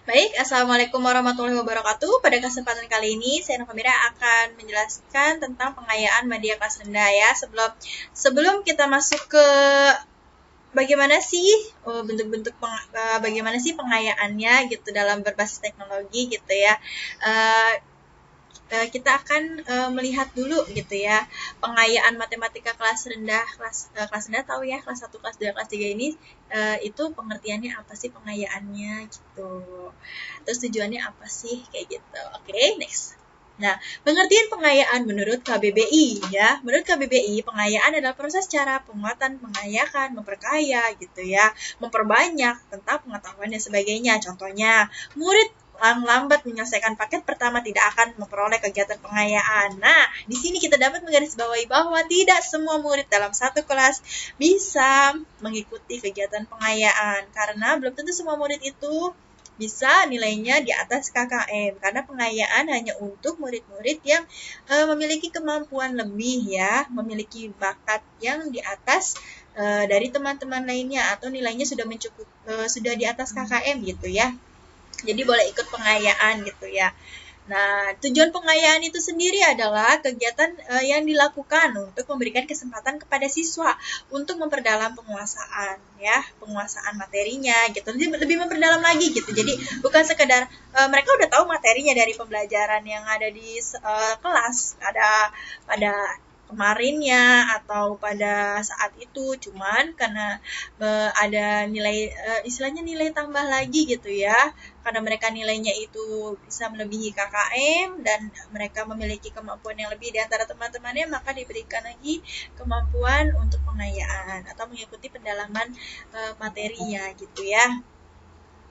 Baik, Assalamualaikum warahmatullahi wabarakatuh. Pada kesempatan kali ini, saya Nova Mira akan menjelaskan tentang pengayaan media kelas rendah ya. Sebelum kita masuk ke bagaimana sih bentuk-bentuk bagaimana sih pengayaannya gitu dalam berbasis teknologi gitu ya. Kita akan melihat dulu gitu ya pengayaan matematika kelas rendah kelas rendah tahu ya kelas 1, kelas 2, kelas 3 ini itu pengertiannya apa sih pengayaannya gitu. Terus tujuannya apa sih kayak gitu. Oke, next. Nah, pengertian pengayaan menurut KBBI ya. Menurut KBBI, pengayaan adalah proses cara penguatan, mengayakan, memperkaya gitu ya, memperbanyak tentang pengetahuan dan sebagainya. Contohnya, murid yang lambat menyelesaikan paket pertama tidak akan memperoleh kegiatan pengayaan. Nah, di sini kita dapat menggarisbawahi bahwa tidak semua murid dalam satu kelas bisa mengikuti kegiatan pengayaan karena belum tentu semua murid itu bisa nilainya di atas KKM karena pengayaan hanya untuk murid-murid yang memiliki kemampuan lebih ya, memiliki bakat yang di atas dari teman-teman lainnya atau nilainya sudah di atas KKM gitu ya. Jadi boleh ikut pengayaan gitu ya. Nah, tujuan pengayaan itu sendiri adalah kegiatan yang dilakukan untuk memberikan kesempatan kepada siswa untuk memperdalam penguasaan ya, penguasaan materinya gitu. Lebih memperdalam lagi gitu. Jadi bukan sekedar mereka udah tahu materinya dari pembelajaran yang ada di kelas, ada pada kemarinnya atau pada saat itu, cuman karena ada nilai istilahnya nilai tambah lagi gitu ya, karena mereka nilainya itu bisa melebihi KKM dan mereka memiliki kemampuan yang lebih di antara teman-temannya, maka diberikan lagi kemampuan untuk pengayaan atau mengikuti pendalaman materinya gitu ya,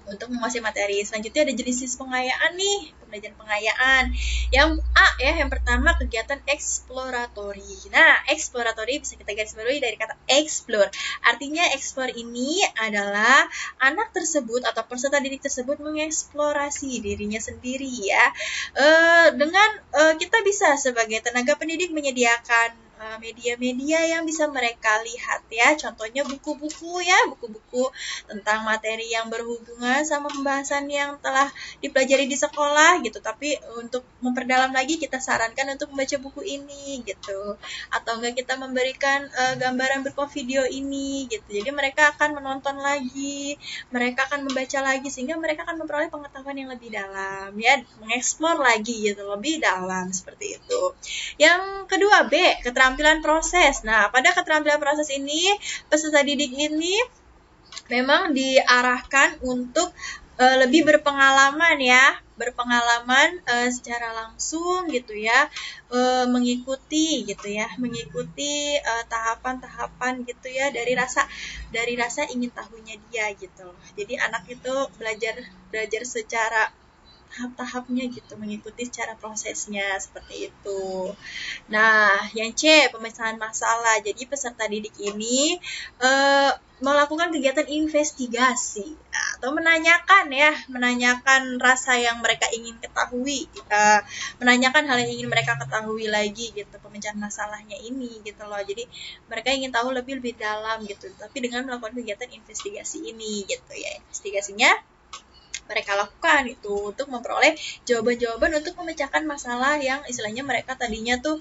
untuk menguasai materi. Selanjutnya ada jenis pengayaan nih, pembelajaran pengayaan. Yang A ya, yang pertama kegiatan eksploratory. Nah, eksploratory bisa kita garis bawahi dari kata explore. Artinya explore ini adalah anak tersebut atau peserta didik tersebut mengeksplorasi dirinya sendiri ya. Dengan kita bisa sebagai tenaga pendidik menyediakan media-media yang bisa mereka lihat ya, contohnya buku-buku ya, buku-buku tentang materi yang berhubungan sama pembahasan yang telah dipelajari di sekolah gitu, tapi untuk memperdalam lagi kita sarankan untuk membaca buku ini gitu, atau enggak kita memberikan gambaran berupa video ini gitu, jadi mereka akan menonton lagi, mereka akan membaca lagi sehingga mereka akan memperoleh pengetahuan yang lebih dalam ya, mengeksplor lagi gitu, lebih dalam seperti itu. Yang kedua B, keterampilan proses. Nah, pada keterampilan proses ini peserta didik ini memang diarahkan untuk lebih berpengalaman ya, berpengalaman secara langsung gitu ya, mengikuti gitu ya, mengikuti tahapan-tahapan gitu ya, dari rasa ingin tahunya dia gitu. Jadi anak itu belajar secara tahap-tahapnya gitu, mengikuti secara prosesnya seperti itu. Nah, yang C, pemecahan masalah. Jadi peserta didik ini melakukan kegiatan investigasi atau menanyakan rasa yang mereka ingin ketahui, menanyakan hal yang ingin mereka ketahui lagi gitu, pemecahan masalahnya ini gitu loh. Jadi mereka ingin tahu lebih dalam gitu, tapi dengan melakukan kegiatan investigasi ini gitu ya. Investigasinya mereka lakukan itu untuk memperoleh jawaban-jawaban untuk memecahkan masalah yang istilahnya mereka tadinya tuh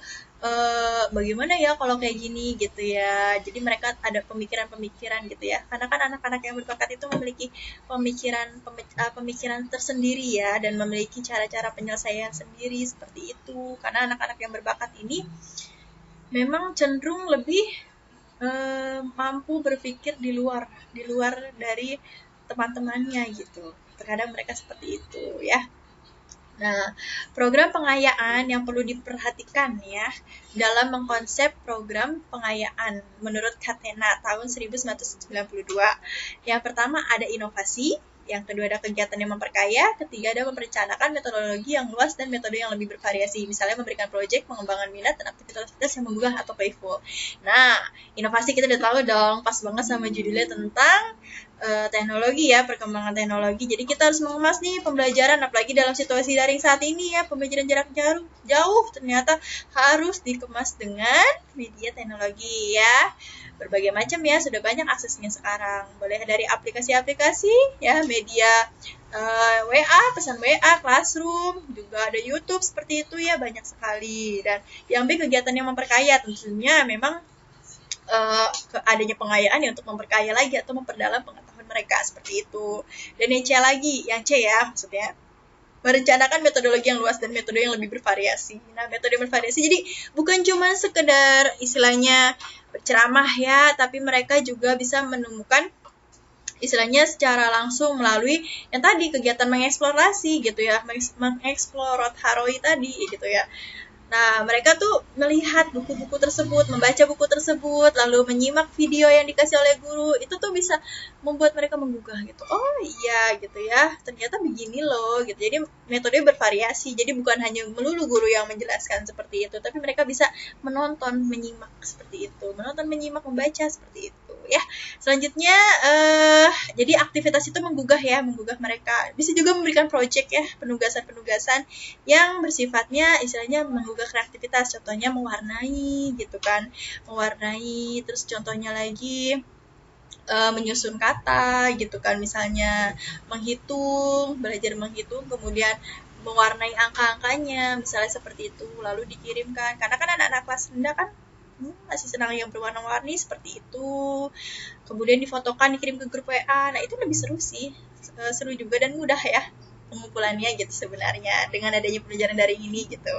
bagaimana ya kalau kayak gini gitu ya. Jadi mereka ada pemikiran-pemikiran gitu ya, karena kan anak-anak yang berbakat itu memiliki pemikiran tersendiri ya, dan memiliki cara-cara penyelesaian sendiri seperti itu, karena anak-anak yang berbakat ini memang cenderung lebih mampu berpikir di luar dari teman-temannya gitu. Terkadang mereka seperti itu ya. Nah, program pengayaan yang perlu diperhatikan ya dalam mengkonsep program pengayaan menurut Catena tahun 1992. Yang pertama ada inovasi, yang kedua ada kegiatan yang memperkaya, ketiga ada merencanakan metodologi yang luas dan metode yang lebih bervariasi, misalnya memberikan proyek, pengembangan minat, dan aktivitas yang menggugah atau playful. Nah, inovasi kita udah tahu dong, pas banget sama judulnya tentang teknologi ya, perkembangan teknologi. Jadi kita harus mengemas nih pembelajaran, apalagi dalam situasi daring saat ini ya, pembelajaran jarak jauh ternyata harus dikemas dengan media teknologi ya. Berbagai macam ya, sudah banyak aksesnya sekarang. Boleh dari aplikasi-aplikasi ya, media WA, pesan WA, Classroom, juga ada YouTube seperti itu ya, banyak sekali. Dan yang B, kegiatan yang memperkaya, tentunya memang adanya pengayaan ya untuk memperkaya lagi atau memperdalam pengetahuan mereka seperti itu. Dan yang C lagi, yang C ya maksudnya merencanakan metodologi yang luas dan metode yang lebih bervariasi. Nah, metode bervariasi jadi bukan cuma sekedar istilahnya berceramah ya, tapi mereka juga bisa menemukan istilahnya secara langsung melalui yang tadi kegiatan mengeksplorasi gitu ya, mengeksplorot haroi tadi gitu ya. Nah, mereka tuh melihat buku-buku tersebut, membaca buku tersebut, lalu menyimak video yang dikasih oleh guru, itu tuh bisa membuat mereka menggugah gitu. Oh iya gitu ya, ternyata begini loh gitu. Jadi metode bervariasi, jadi bukan hanya melulu guru yang menjelaskan seperti itu, tapi mereka bisa menonton, menyimak seperti itu. Menonton, menyimak, membaca seperti itu ya. Selanjutnya, jadi aktivitas itu menggugah ya, menggugah mereka. Bisa juga memberikan project ya, penugasan-penugasan yang bersifatnya istilahnya menggugah kreativitas, contohnya mewarnai gitu kan, mewarnai, terus contohnya lagi menyusun kata gitu kan, misalnya menghitung, belajar menghitung, kemudian mewarnai angka-angkanya, misalnya seperti itu, lalu dikirimkan, karena kan anak-anak kelas rendah kan masih senang yang berwarna-warni seperti itu, kemudian difotokan, dikirim ke grup WA. Nah, itu lebih seru sih, seru juga dan mudah ya pengumpulannya gitu sebenarnya dengan adanya pelajaran daring ini gitu.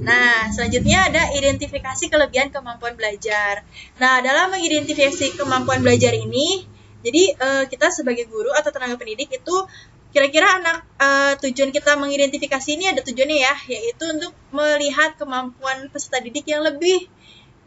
Nah, selanjutnya ada identifikasi kelebihan kemampuan belajar. Nah, dalam mengidentifikasi kemampuan belajar ini, jadi kita sebagai guru atau tenaga pendidik itu kira-kira tujuan kita mengidentifikasi ini ada tujuannya ya, yaitu untuk melihat kemampuan peserta didik yang lebih.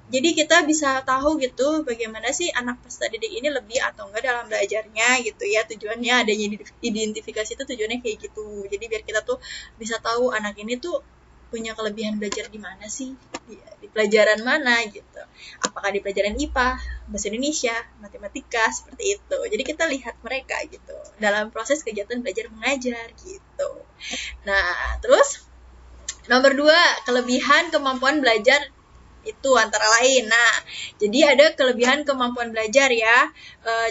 Jadi kita bisa tahu gitu bagaimana sih anak peserta didik ini lebih atau enggak dalam belajarnya gitu ya. Tujuannya adanya identifikasi itu tujuannya kayak gitu. Jadi biar kita tuh bisa tahu anak ini tuh punya kelebihan belajar di mana sih? Ya, di pelajaran mana gitu. Apakah di pelajaran IPA, bahasa Indonesia, matematika seperti itu. Jadi kita lihat mereka gitu dalam proses kegiatan belajar mengajar gitu. Nah, terus nomor 2, kelebihan kemampuan belajar itu antara lain. Nah, jadi ada kelebihan kemampuan belajar ya.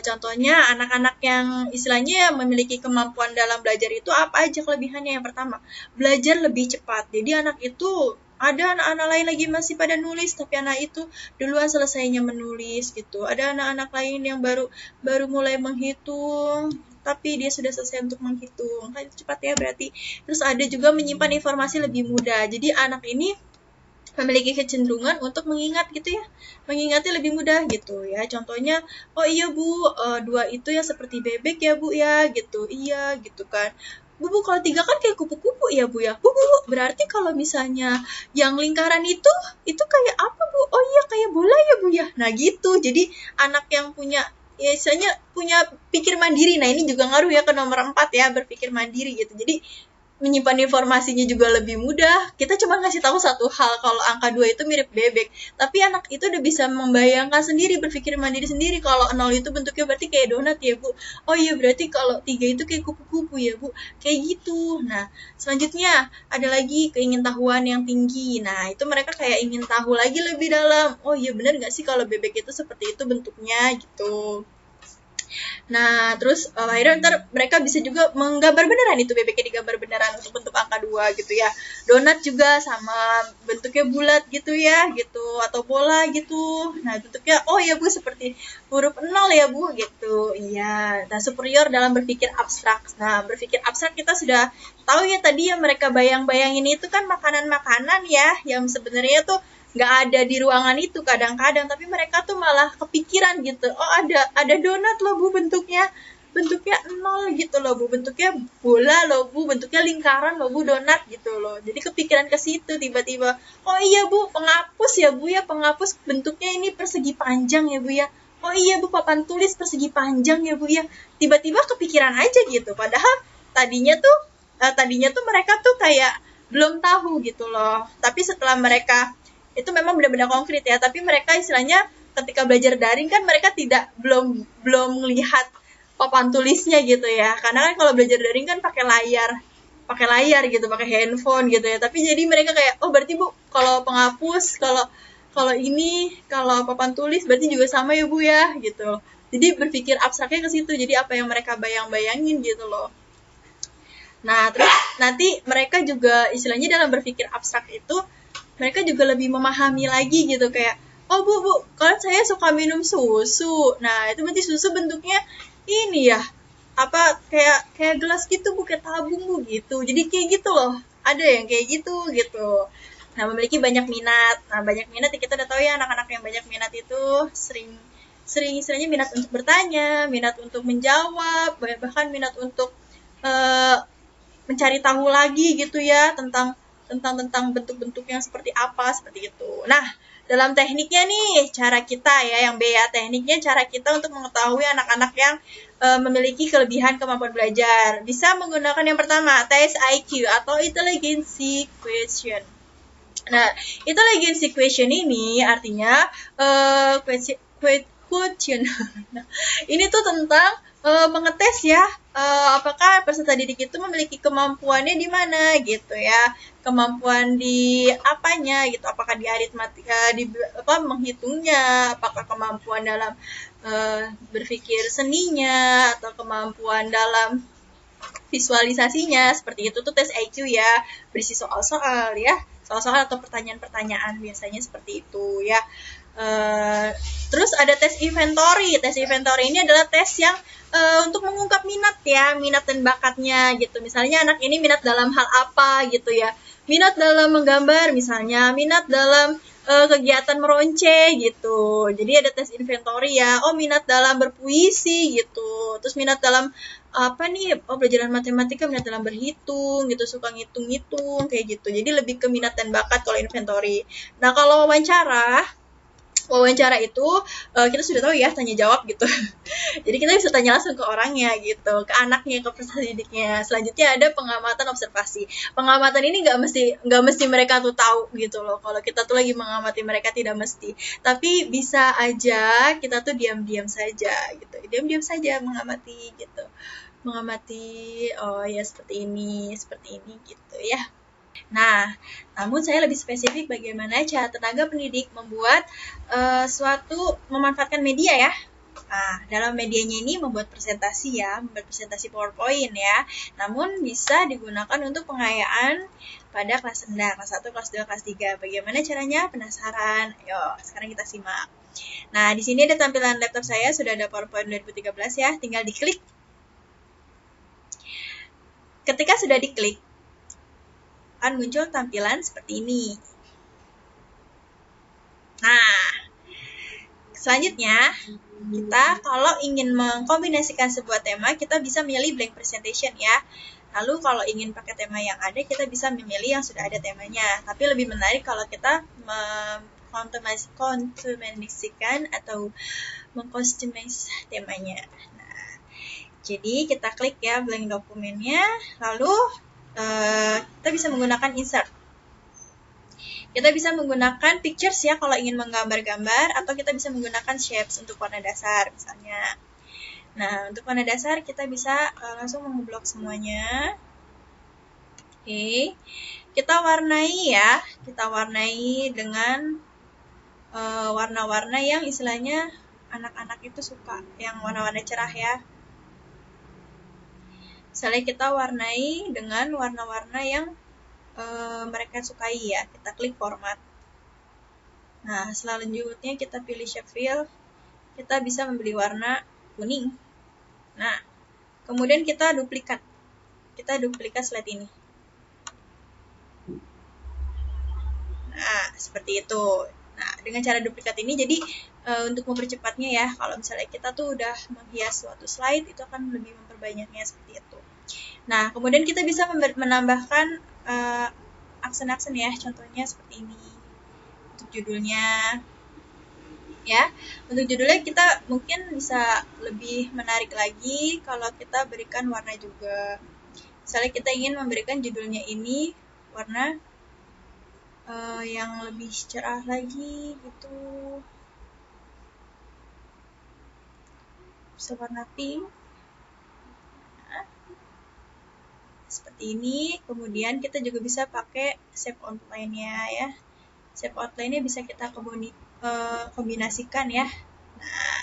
Contohnya anak-anak yang istilahnya memiliki kemampuan dalam belajar itu apa aja kelebihannya? Yang pertama, belajar lebih cepat. Jadi anak itu ada anak-anak lain lagi masih pada nulis, tapi anak itu duluan selesainya menulis gitu. Ada anak-anak lain yang baru mulai menghitung, tapi dia sudah selesai untuk menghitung. Kan itu cepat ya berarti. Terus ada juga menyimpan informasi lebih mudah. Jadi anak ini memiliki kecenderungan untuk mengingat gitu ya, mengingatnya lebih mudah gitu ya. Contohnya, oh iya Bu, 2 itu ya seperti bebek ya Bu ya gitu, iya gitu kan. Bu, kalau 3 kan kayak kupu-kupu ya Bu ya. Bu, berarti kalau misalnya yang lingkaran itu kayak apa Bu? Oh iya kayak bola ya Bu ya. Nah gitu, jadi anak yang punya ya istilahnya punya pikir mandiri. Nah ini juga ngaruh ya ke nomor 4 ya, berpikir mandiri gitu. Jadi menyimpan informasinya juga lebih mudah. Kita cuma ngasih tahu satu hal, kalau angka 2 itu mirip bebek. Tapi anak itu udah bisa membayangkan sendiri, berpikir mandiri sendiri. Kalau 0 itu bentuknya berarti kayak donat ya, Bu. Oh iya, berarti kalau 3 itu kayak kupu-kupu ya, Bu. Kayak gitu. Nah, selanjutnya ada lagi keingintahuan yang tinggi. Nah, itu mereka kayak ingin tahu lagi lebih dalam. Oh iya, benar nggak sih kalau bebek itu seperti itu bentuknya gitu. Nah, terus akhirnya ntar mereka bisa juga menggambar beneran itu bebeknya digambar beneran untuk bentuk angka 2 gitu ya. Donat juga sama bentuknya bulat gitu ya, gitu atau bola gitu. Nah, bentuknya oh ya Bu seperti huruf 0 ya Bu gitu. Iya. Nah, superior dalam berpikir abstrak. Nah, berpikir abstrak kita sudah tahu ya tadi yang mereka bayang-bayangin itu kan makanan-makanan ya yang sebenarnya tuh nggak ada di ruangan itu kadang-kadang, tapi mereka tuh malah kepikiran gitu, oh ada donat loh Bu, bentuknya 0 gitu loh Bu, bentuknya bola loh Bu, bentuknya lingkaran loh Bu, donat gitu loh. Jadi kepikiran ke situ tiba-tiba, oh iya Bu, penghapus ya Bu ya, penghapus bentuknya ini persegi panjang ya Bu ya, oh iya Bu, papan tulis persegi panjang ya Bu ya. Tiba-tiba kepikiran aja gitu, padahal tadinya tuh mereka tuh kayak belum tahu gitu loh. Tapi setelah mereka itu memang benar-benar konkret ya, tapi mereka istilahnya ketika belajar daring kan mereka belum melihat papan tulisnya gitu ya, karena kan kalau belajar daring kan pakai layar gitu, pakai handphone gitu ya. Tapi jadi mereka kayak oh berarti Bu kalau penghapus, kalau ini kalau papan tulis berarti juga sama ya Bu ya gitu. Jadi berpikir abstraknya ke situ, jadi apa yang mereka bayang-bayangin gitu loh. Nah, terus nanti mereka juga istilahnya dalam berpikir abstrak itu mereka juga lebih memahami lagi gitu, kayak oh bu kan saya suka minum susu. Nah itu berarti susu bentuknya ini ya, apa kayak gelas gitu bu, kayak tabung bu gitu. Jadi kayak gitu loh, ada yang kayak gitu gitu. Nah memiliki banyak minat. Nah banyak minat ya, kita udah tahu ya, anak-anak yang banyak minat itu sering istilahnya minat untuk bertanya, minat untuk menjawab, bahkan minat untuk eh, mencari tahu lagi gitu ya, tentang bentuk-bentuk yang seperti apa, seperti itu. Nah, dalam tekniknya nih, cara kita ya, yang B ya, tekniknya cara kita untuk mengetahui anak-anak yang memiliki kelebihan kemampuan belajar. Bisa menggunakan yang pertama, tes IQ atau intelligence question. Nah, intelligence question ini artinya question. Nah, ini tuh tentang mengetes ya, apakah peserta didik itu memiliki kemampuannya di mana gitu ya, kemampuan di apanya gitu, apakah di aritmatika, di menghitungnya, apakah kemampuan dalam berpikir seninya, atau kemampuan dalam visualisasinya. Seperti itu tuh tes IQ ya, berisi soal-soal ya, soal-soal atau pertanyaan-pertanyaan, biasanya seperti itu ya. Terus ada tes inventory. Tes inventory ini adalah tes yang untuk mengungkap minat ya, minat dan bakatnya gitu. Misalnya anak ini minat dalam hal apa gitu ya, minat dalam menggambar misalnya, minat dalam kegiatan meronce gitu. Jadi ada tes inventory ya, oh minat dalam berpuisi gitu, terus minat dalam apa nih, oh pelajaran matematika, minat dalam berhitung gitu, suka ngitung-ngitung kayak gitu. Jadi lebih ke minat dan bakat kalau inventory. Nah kalau wawancara itu kita sudah tahu ya, tanya jawab gitu. Jadi kita bisa tanya langsung ke orangnya gitu, ke anaknya, ke peserta didiknya. Selanjutnya ada pengamatan observasi. Pengamatan ini nggak mesti mereka tuh tahu gitu loh. Kalau kita tuh lagi mengamati mereka, tidak mesti. Tapi bisa aja kita tuh diam-diam saja gitu. Diam-diam saja mengamati gitu. Mengamati, oh ya seperti ini gitu ya. Nah, namun saya lebih spesifik bagaimana cara tenaga pendidik membuat suatu memanfaatkan media ya. Nah, dalam medianya ini membuat presentasi ya, membuat presentasi PowerPoint ya. Namun bisa digunakan untuk pengayaan pada kelas rendah, kelas 1, kelas 2, kelas 3. Bagaimana caranya? Penasaran? Yuk, sekarang kita simak. Nah, di sini ada tampilan laptop saya, sudah ada PowerPoint 2013 ya, tinggal diklik. Ketika sudah diklik, akan muncul tampilan seperti ini. Nah, selanjutnya kita kalau ingin mengkombinasikan sebuah tema, kita bisa memilih blank presentation ya. Lalu kalau ingin pakai tema yang ada, kita bisa memilih yang sudah ada temanya. Tapi lebih menarik kalau kita mengkombinasikan atau mengcustomize temanya. Nah, jadi kita klik ya blank dokumennya, lalu kita bisa menggunakan insert. Kita bisa menggunakan pictures ya kalau ingin menggambar-gambar, atau kita bisa menggunakan shapes untuk warna dasar misalnya. Nah, untuk warna dasar kita bisa langsung memblok semuanya. Oke. Kita warnai ya. Kita warnai dengan warna-warna yang istilahnya anak-anak itu suka, yang warna-warna cerah ya. Misalnya kita warnai dengan warna-warna yang mereka sukai ya, kita klik format. Nah, selanjutnya kita pilih shape fill, kita bisa membeli warna kuning. Nah, kemudian kita duplikat slide ini. Nah, seperti itu. Nah, dengan cara duplikat ini, jadi untuk mempercepatnya ya, kalau misalnya kita tuh udah menghias suatu slide, itu akan lebih memperbanyaknya seperti itu. Nah, kemudian kita bisa menambahkan aksen-aksen ya, contohnya seperti ini. Untuk judulnya, ya, untuk judulnya kita mungkin bisa lebih menarik lagi kalau kita berikan warna juga. Misalnya kita ingin memberikan judulnya ini warna yang lebih cerah lagi gitu, bisa warna pink. Seperti ini. Kemudian kita juga bisa pakai shape outline-nya ya. Shape outline-nya bisa kita kombinasikan ya. Nah,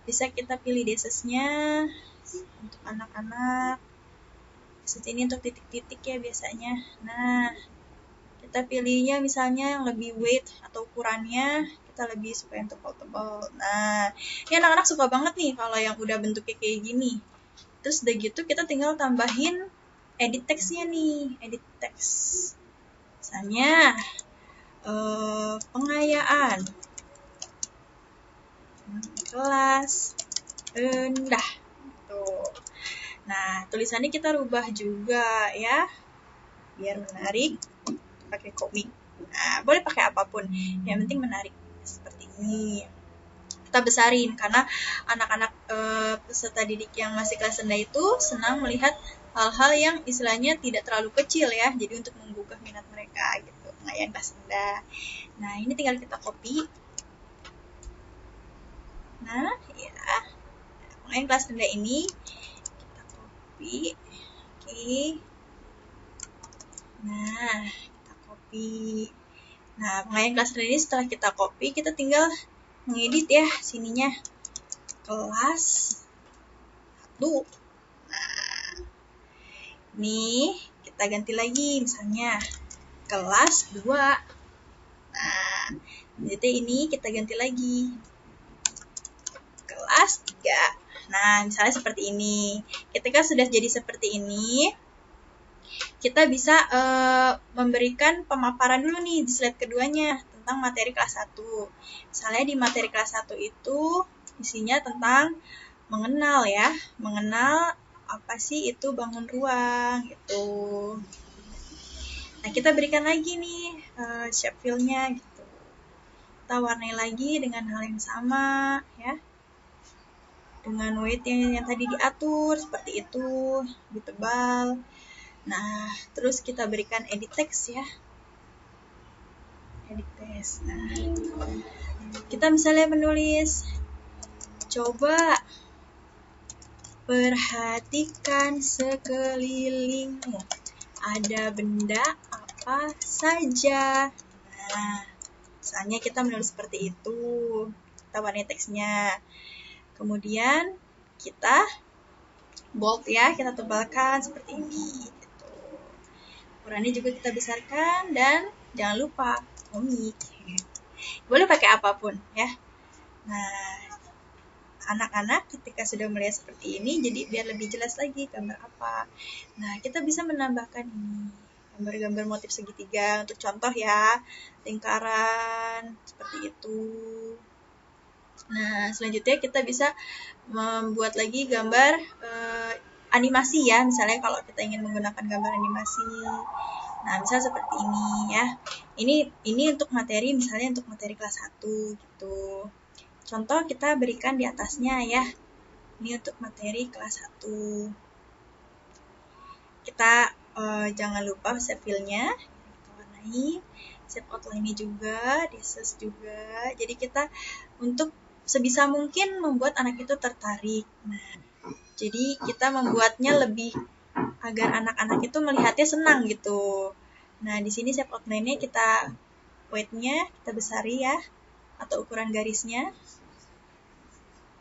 bisa kita pilih desesnya untuk anak-anak ini untuk titik-titik ya biasanya. Nah, kita pilihnya misalnya yang lebih weight atau ukurannya kita lebih supaya yang tebal-tebal. Nah, ini anak-anak suka banget nih kalau yang udah bentuknya kayak gini. Terus udah gitu kita tinggal tambahin edit text-nya nih, edit text. Misalnya pengayaan kelas rendah. Tuh. Nah, tulisannya kita rubah juga ya, biar menarik. Pakai komik. Nah, boleh pakai apapun. Yang penting menarik. Seperti ini. Kita besarin karena anak-anak peserta didik yang masih kelas rendah itu senang melihat hal-hal yang istilahnya tidak terlalu kecil ya. Jadi untuk membuka minat mereka gitu. Pengayaan kelas rendah. Nah, ini tinggal kita copy. Nah, ya. Pengayaan kelas rendah ini kita copy. Oke. Nah, kita copy. Nah, pengayaan kelas rendah ini setelah kita copy, kita tinggal mengedit ya sininya. Kelas 1. Nah, ini kita ganti lagi misalnya kelas 2. Nah, jadi ini kita ganti lagi kelas 3. Nah, misalnya seperti ini. Ketika sudah jadi seperti ini, kita bisa memberikan pemaparan dulu nih di slide keduanya tentang materi kelas 1. Misalnya di materi kelas 1 itu isinya tentang mengenal ya, mengenal apa sih itu bangun ruang gitu. Nah, kita berikan lagi nih shape fill-nya gitu. Kita warnai lagi dengan hal yang sama ya. Dengan weight yang tadi diatur seperti itu, lebih tebal. Nah, terus kita berikan edit text ya. Edit text. Nah, kita misalnya menulis, coba perhatikan sekelilingmu. Ada benda apa saja. Nah, misalnya kita menulis seperti itu. Kita warnai teksnya. Kemudian kita bold ya, kita tebalkan seperti ini. Gitu. Ukurannya juga kita besarkan dan jangan lupa komik. Boleh pakai apapun ya. Nah, anak-anak ketika sudah melihat seperti ini, jadi biar lebih jelas lagi gambar apa. Nah, kita bisa menambahkan ini gambar-gambar motif segitiga untuk contoh ya, lingkaran seperti itu. Nah, selanjutnya kita bisa membuat lagi gambar animasi ya, misalnya kalau kita ingin menggunakan gambar animasi. Nah, misal seperti ini ya. Ini untuk materi, misalnya untuk materi kelas 1 gitu. Contoh kita berikan di atasnya ya. Ini untuk materi kelas 1. Kita jangan lupa shape fill-nya. Kita warnai. Shape outline-nya juga, deses juga. Jadi kita untuk sebisa mungkin membuat anak itu tertarik. Nah, jadi kita membuatnya lebih agar anak-anak itu melihatnya senang gitu. Nah, di sini shape outline-nya kita weight-nya kita besari ya, atau ukuran garisnya.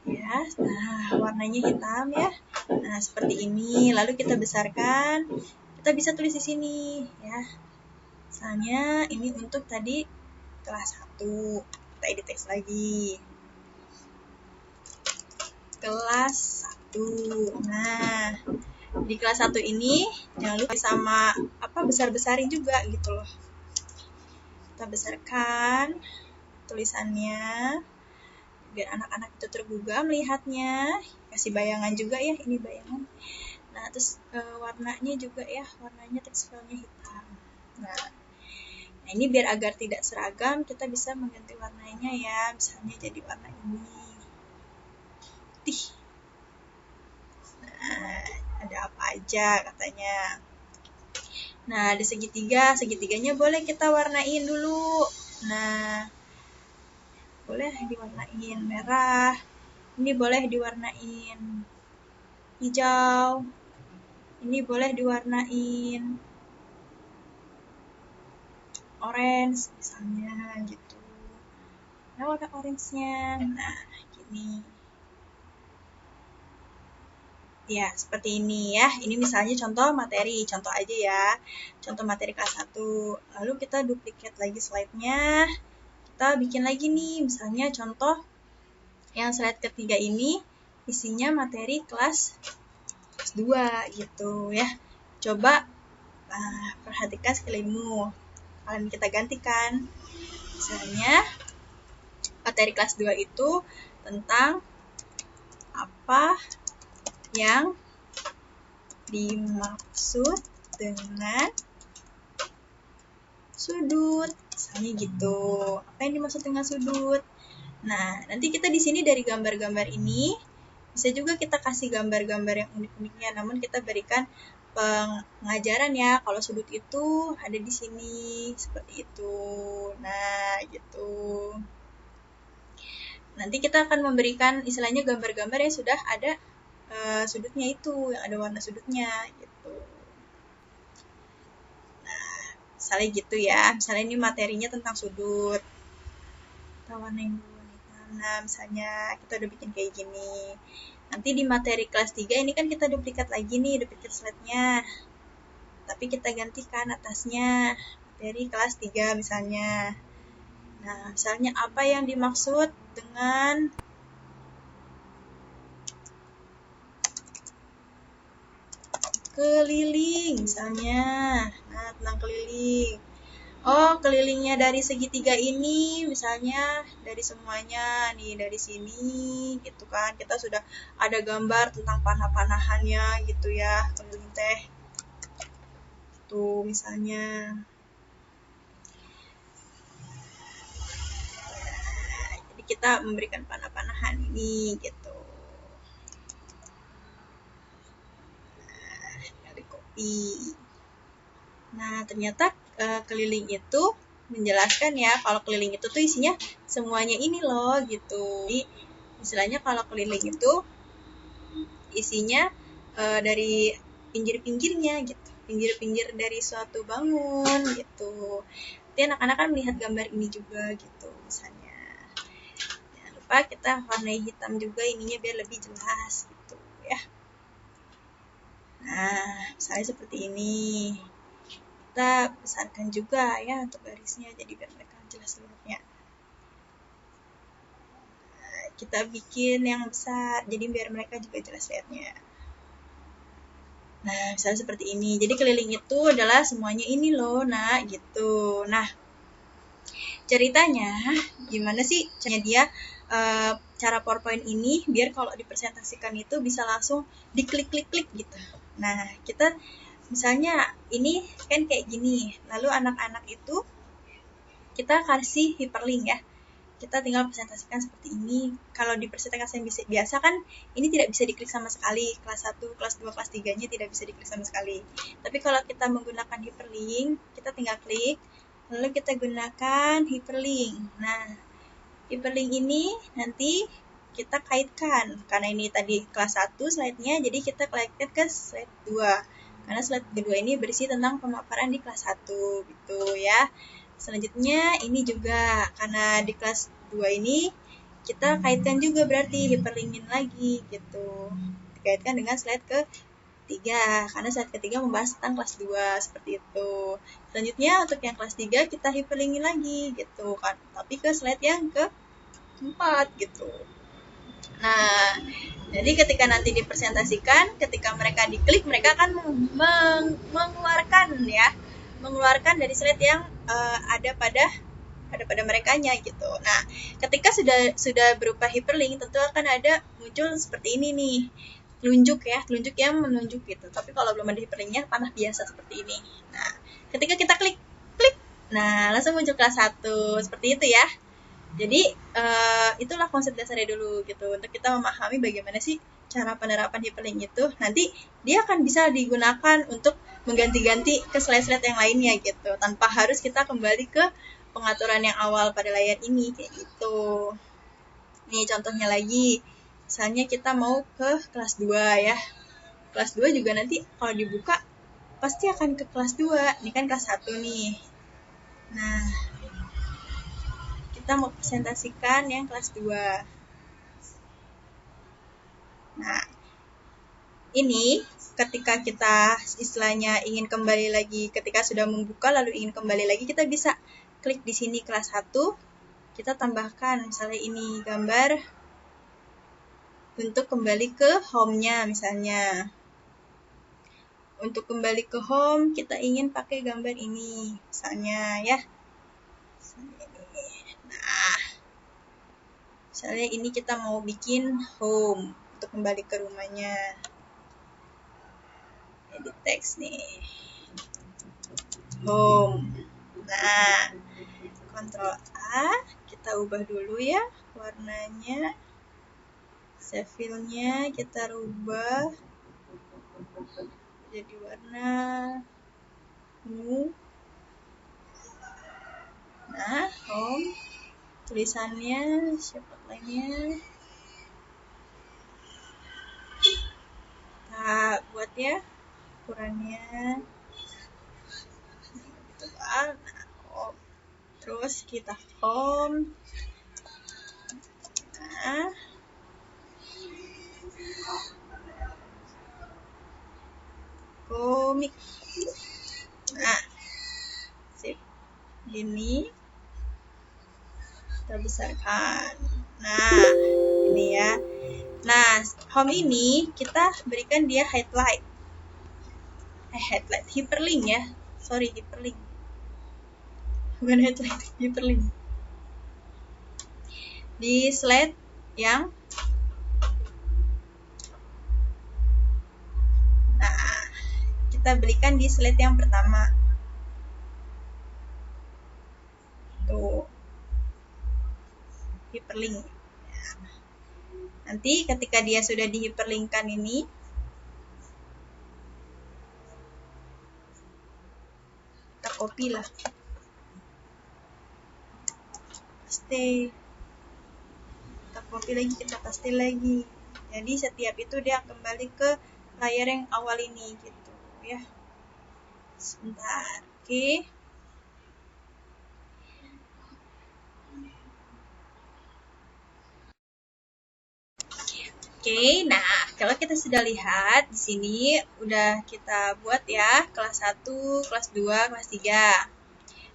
Ya, nah warnanya hitam ya. Nah, seperti ini. Lalu kita besarkan. Kita bisa tulis di sini ya. Misalnya ini untuk tadi kelas 1. Kita edit teks lagi. Kelas 1. Nah, di kelas 1 ini jangan lupa sama besar-besarin juga gitu loh. Kita besarkan tulisannya biar anak-anak itu tergugah melihatnya. Kasih bayangan juga ya, ini bayangan. Nah, terus warnanya juga ya, warnanya tekstilnya hitam. Nah, ini biar agar tidak seragam, kita bisa mengganti warnanya ya. Misalnya jadi warna ini. Putih. Nah, ada apa aja katanya. Nah, di segitiganya boleh kita warnain dulu. Nah, boleh diwarnain merah. Ini boleh diwarnain hijau. Ini boleh diwarnain orange misalnya gitu. Nah, warna orange-nya. Nah, gini. Ya, seperti ini ya. Ini misalnya contoh materi, contoh aja ya. Contoh materi kelas 1. Lalu kita duplicate lagi slide-nya. Kita bikin lagi nih, misalnya contoh yang slide ketiga ini isinya materi kelas 2 gitu ya. Coba perhatikan sekelilingmu. Kalian kita gantikan. Misalnya materi kelas 2 itu tentang apa yang dimaksud dengan sudut. Misalnya gitu. Apa yang dimaksud dengan sudut? Nah, nanti kita di sini dari gambar-gambar ini bisa juga kita kasih gambar-gambar yang unik-uniknya, namun kita berikan pengajaran ya, kalau sudut itu ada di sini seperti itu. Nah, gitu. Nanti kita akan memberikan istilahnya gambar-gambar yang sudah ada sudutnya itu, yang ada warna sudutnya gitu. Nah, misalnya gitu ya. Misalnya ini materinya tentang sudut. Kita warnain dulu nih. Nah, misalnya kita udah bikin kayak gini. Nanti di materi kelas 3 ini kan kita duplikat lagi nih, duplikat slide-nya. Tapi kita gantikan atasnya. Materi kelas 3 misalnya. Nah, misalnya apa yang dimaksud dengan keliling misalnya. Nah, tentang keliling. Oh, kelilingnya dari segitiga ini misalnya dari semuanya nih, dari sini gitu kan. Kita sudah ada gambar tentang panah-panahannya gitu ya, keliling teh. Tuh misalnya. Nah, jadi kita memberikan panah-panahan ini gitu. Nah, di copy. Nah, ternyata keliling itu menjelaskan ya, kalau keliling itu tuh isinya semuanya ini loh gitu. Jadi istilahnya kalau keliling itu isinya dari pinggir-pinggirnya gitu, pinggir-pinggir dari suatu bangun gitu. Jadi anak-anak kan melihat gambar ini juga gitu misalnya. Jangan lupa kita warnai hitam juga ininya biar lebih jelas gitu ya. Nah, misalnya seperti ini. Kita besarkan juga ya untuk garisnya jadi biar mereka jelas lihatnya. Nah, kita bikin yang besar jadi biar mereka juga jelas lihatnya. Nah, misalnya seperti ini. Jadi keliling itu adalah semuanya ini loh, nah gitu. Nah, ceritanya gimana sih caranya dia cara PowerPoint ini biar kalau dipresentasikan itu bisa langsung diklik-klik-klik gitu. Nah, kita misalnya ini kan kayak gini, lalu anak-anak itu kita kasih hyperlink ya. Kita tinggal presentasikan seperti ini. Kalau di presentasi biasa kan ini tidak bisa diklik sama sekali. Kelas 1, kelas 2, kelas 3-nya tidak bisa diklik sama sekali. Tapi kalau kita menggunakan hyperlink, kita tinggal klik, lalu kita gunakan hyperlink. Nah, hyperlink ini nanti kita kaitkan. Karena ini tadi kelas 1 slide-nya, jadi kita kaitkan ke slide 2. Karena slide kedua ini berisi tentang pemaparan di kelas 1 gitu ya. Selanjutnya ini juga karena di kelas 2 ini kita kaitkan juga berarti hyperlinkin lagi gitu. Dikaitkan dengan slide ke-3 karena slide ke-3 membahas tentang kelas 2 seperti itu. Selanjutnya untuk yang kelas 3 kita hyperlinkin lagi gitu kan. Tapi ke slide yang ke-4 gitu. Nah, jadi ketika nanti dipresentasikan, ketika mereka diklik, mereka akan mengeluarkan dari slide yang ada pada merekanya gitu. Nah, ketika sudah berupa hyperlink, tentu akan ada muncul seperti ini nih, telunjuk yang menunjuk gitu. Tapi kalau belum ada hyperlinknya, panah biasa seperti ini. Nah, ketika kita klik, nah langsung muncul kelas 1 seperti itu ya. Jadi itulah konsep dasarnya dulu gitu untuk kita memahami bagaimana sih cara penerapan hyperlink itu. Nanti dia akan bisa digunakan untuk mengganti-ganti ke slide-slide yang lainnya gitu tanpa harus kita kembali ke pengaturan yang awal pada layar ini kayak gitu. Nih contohnya lagi, misalnya kita mau ke kelas 2 ya. Kelas 2 juga nanti kalau dibuka pasti akan ke kelas 2. Ini kan kelas 1 nih. Nah, kita mau presentasikan yang kelas 2. Nah, ini ketika kita istilahnya ingin kembali lagi, ketika sudah membuka lalu ingin kembali lagi, kita bisa klik di sini kelas 1, kita tambahkan misalnya ini gambar untuk kembali ke home-nya misalnya. Untuk kembali ke home, kita ingin pakai gambar ini misalnya ya. Nah, misalnya ini kita mau bikin home untuk kembali ke rumahnya. Edit text nih. Home. Nah, Ctrl A, kita ubah dulu ya warnanya. Save file-nya kita rubah jadi warna ungu. Nah, home. Tulisannya, siapa lainnya. Kita buat ya ukurannya. Nah, home. Terus kita home. Nah, komik. Nah, sip. Gini. Kita besarkan. Nah, ini ya. Nah, home ini kita berikan dia highlight. Highlight, hyperlink ya. Sorry, hyperlink. Bukan highlight, hyperlink. Di slide yang kita berikan di slide yang pertama. Tuh. Hyperlink. Nanti ketika dia sudah di hyperlinkkan ini, kita copy lah. Paste. Kita copy lagi, kita paste lagi. Jadi setiap itu dia kembali ke layar yang awal ini gitu ya. Sebentar. Oke. Oke, nah kalau kita sudah lihat di sini udah kita buat ya kelas 1, kelas 2, kelas 3.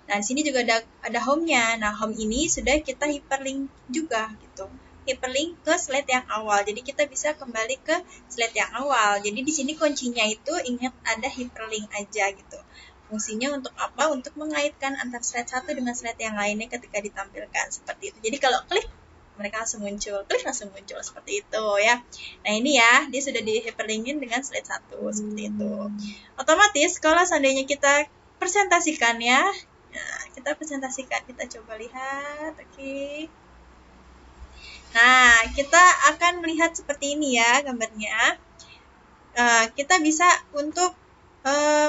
Nah, di sini juga ada home-nya. Nah, home ini sudah kita hyperlink juga gitu. Hyperlink ke slide yang awal. Jadi kita bisa kembali ke slide yang awal. Jadi di sini kuncinya itu ingat ada hyperlink aja gitu. Fungsinya untuk apa? Untuk mengaitkan antara slide satu dengan slide yang lainnya ketika ditampilkan seperti itu. Jadi kalau klik mereka langsung muncul, klik langsung muncul seperti itu ya. Nah ini ya, dia sudah di hyperlinkin dengan slide 1 seperti itu. Otomatis kalau seandainya kita presentasikan ya, nah, kita presentasikan, kita coba lihat, oke. Nah, kita akan melihat seperti ini ya gambarnya. Kita bisa untuk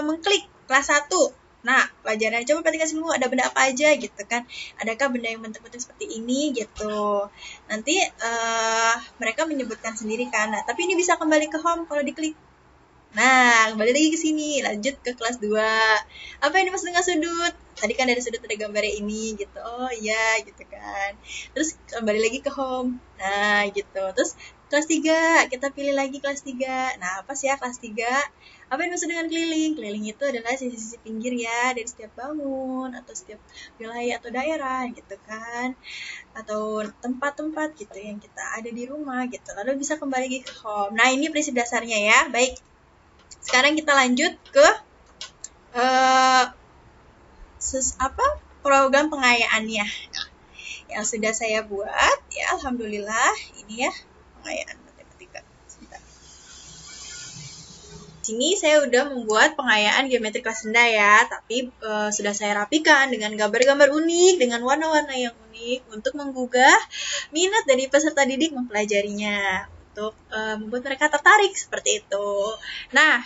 mengklik kelas 1. Nah, pelajaran coba perhatikan semua ada benda apa aja gitu kan. Adakah benda yang bentuk-bentuk seperti ini gitu. Nanti mereka menyebutkan sendiri kan. Nah, tapi ini bisa kembali ke home kalau diklik. Nah, kembali lagi ke sini, lanjut ke kelas 2. Apa yang dimaksud dengan sudut? Tadi kan dari sudut ada gambarnya ini gitu. Oh iya gitu kan. Terus kembali lagi ke home. Nah, gitu. Terus kelas 3, kita pilih lagi kelas 3. Nah, apa sih ya kelas 3? Apa yang dimaksud dengan keliling? Keliling itu adalah sisi-sisi pinggir ya, dari setiap bangun, atau setiap wilayah atau daerah gitu kan. Atau tempat-tempat gitu yang kita ada di rumah gitu. Lalu bisa kembali lagi ke home. Nah, ini prinsip dasarnya ya. Baik. Sekarang kita lanjut ke program pengayaannya. Nah, yang sudah saya buat ya, alhamdulillah ini ya pengayaan matematika. Sebentar. Sini saya udah membuat pengayaan geometri kelas rendah ya, tapi sudah saya rapikan dengan gambar-gambar unik, dengan warna-warna yang unik untuk menggugah minat dari peserta didik mempelajarinya, untuk membuat mereka tertarik seperti itu. Nah,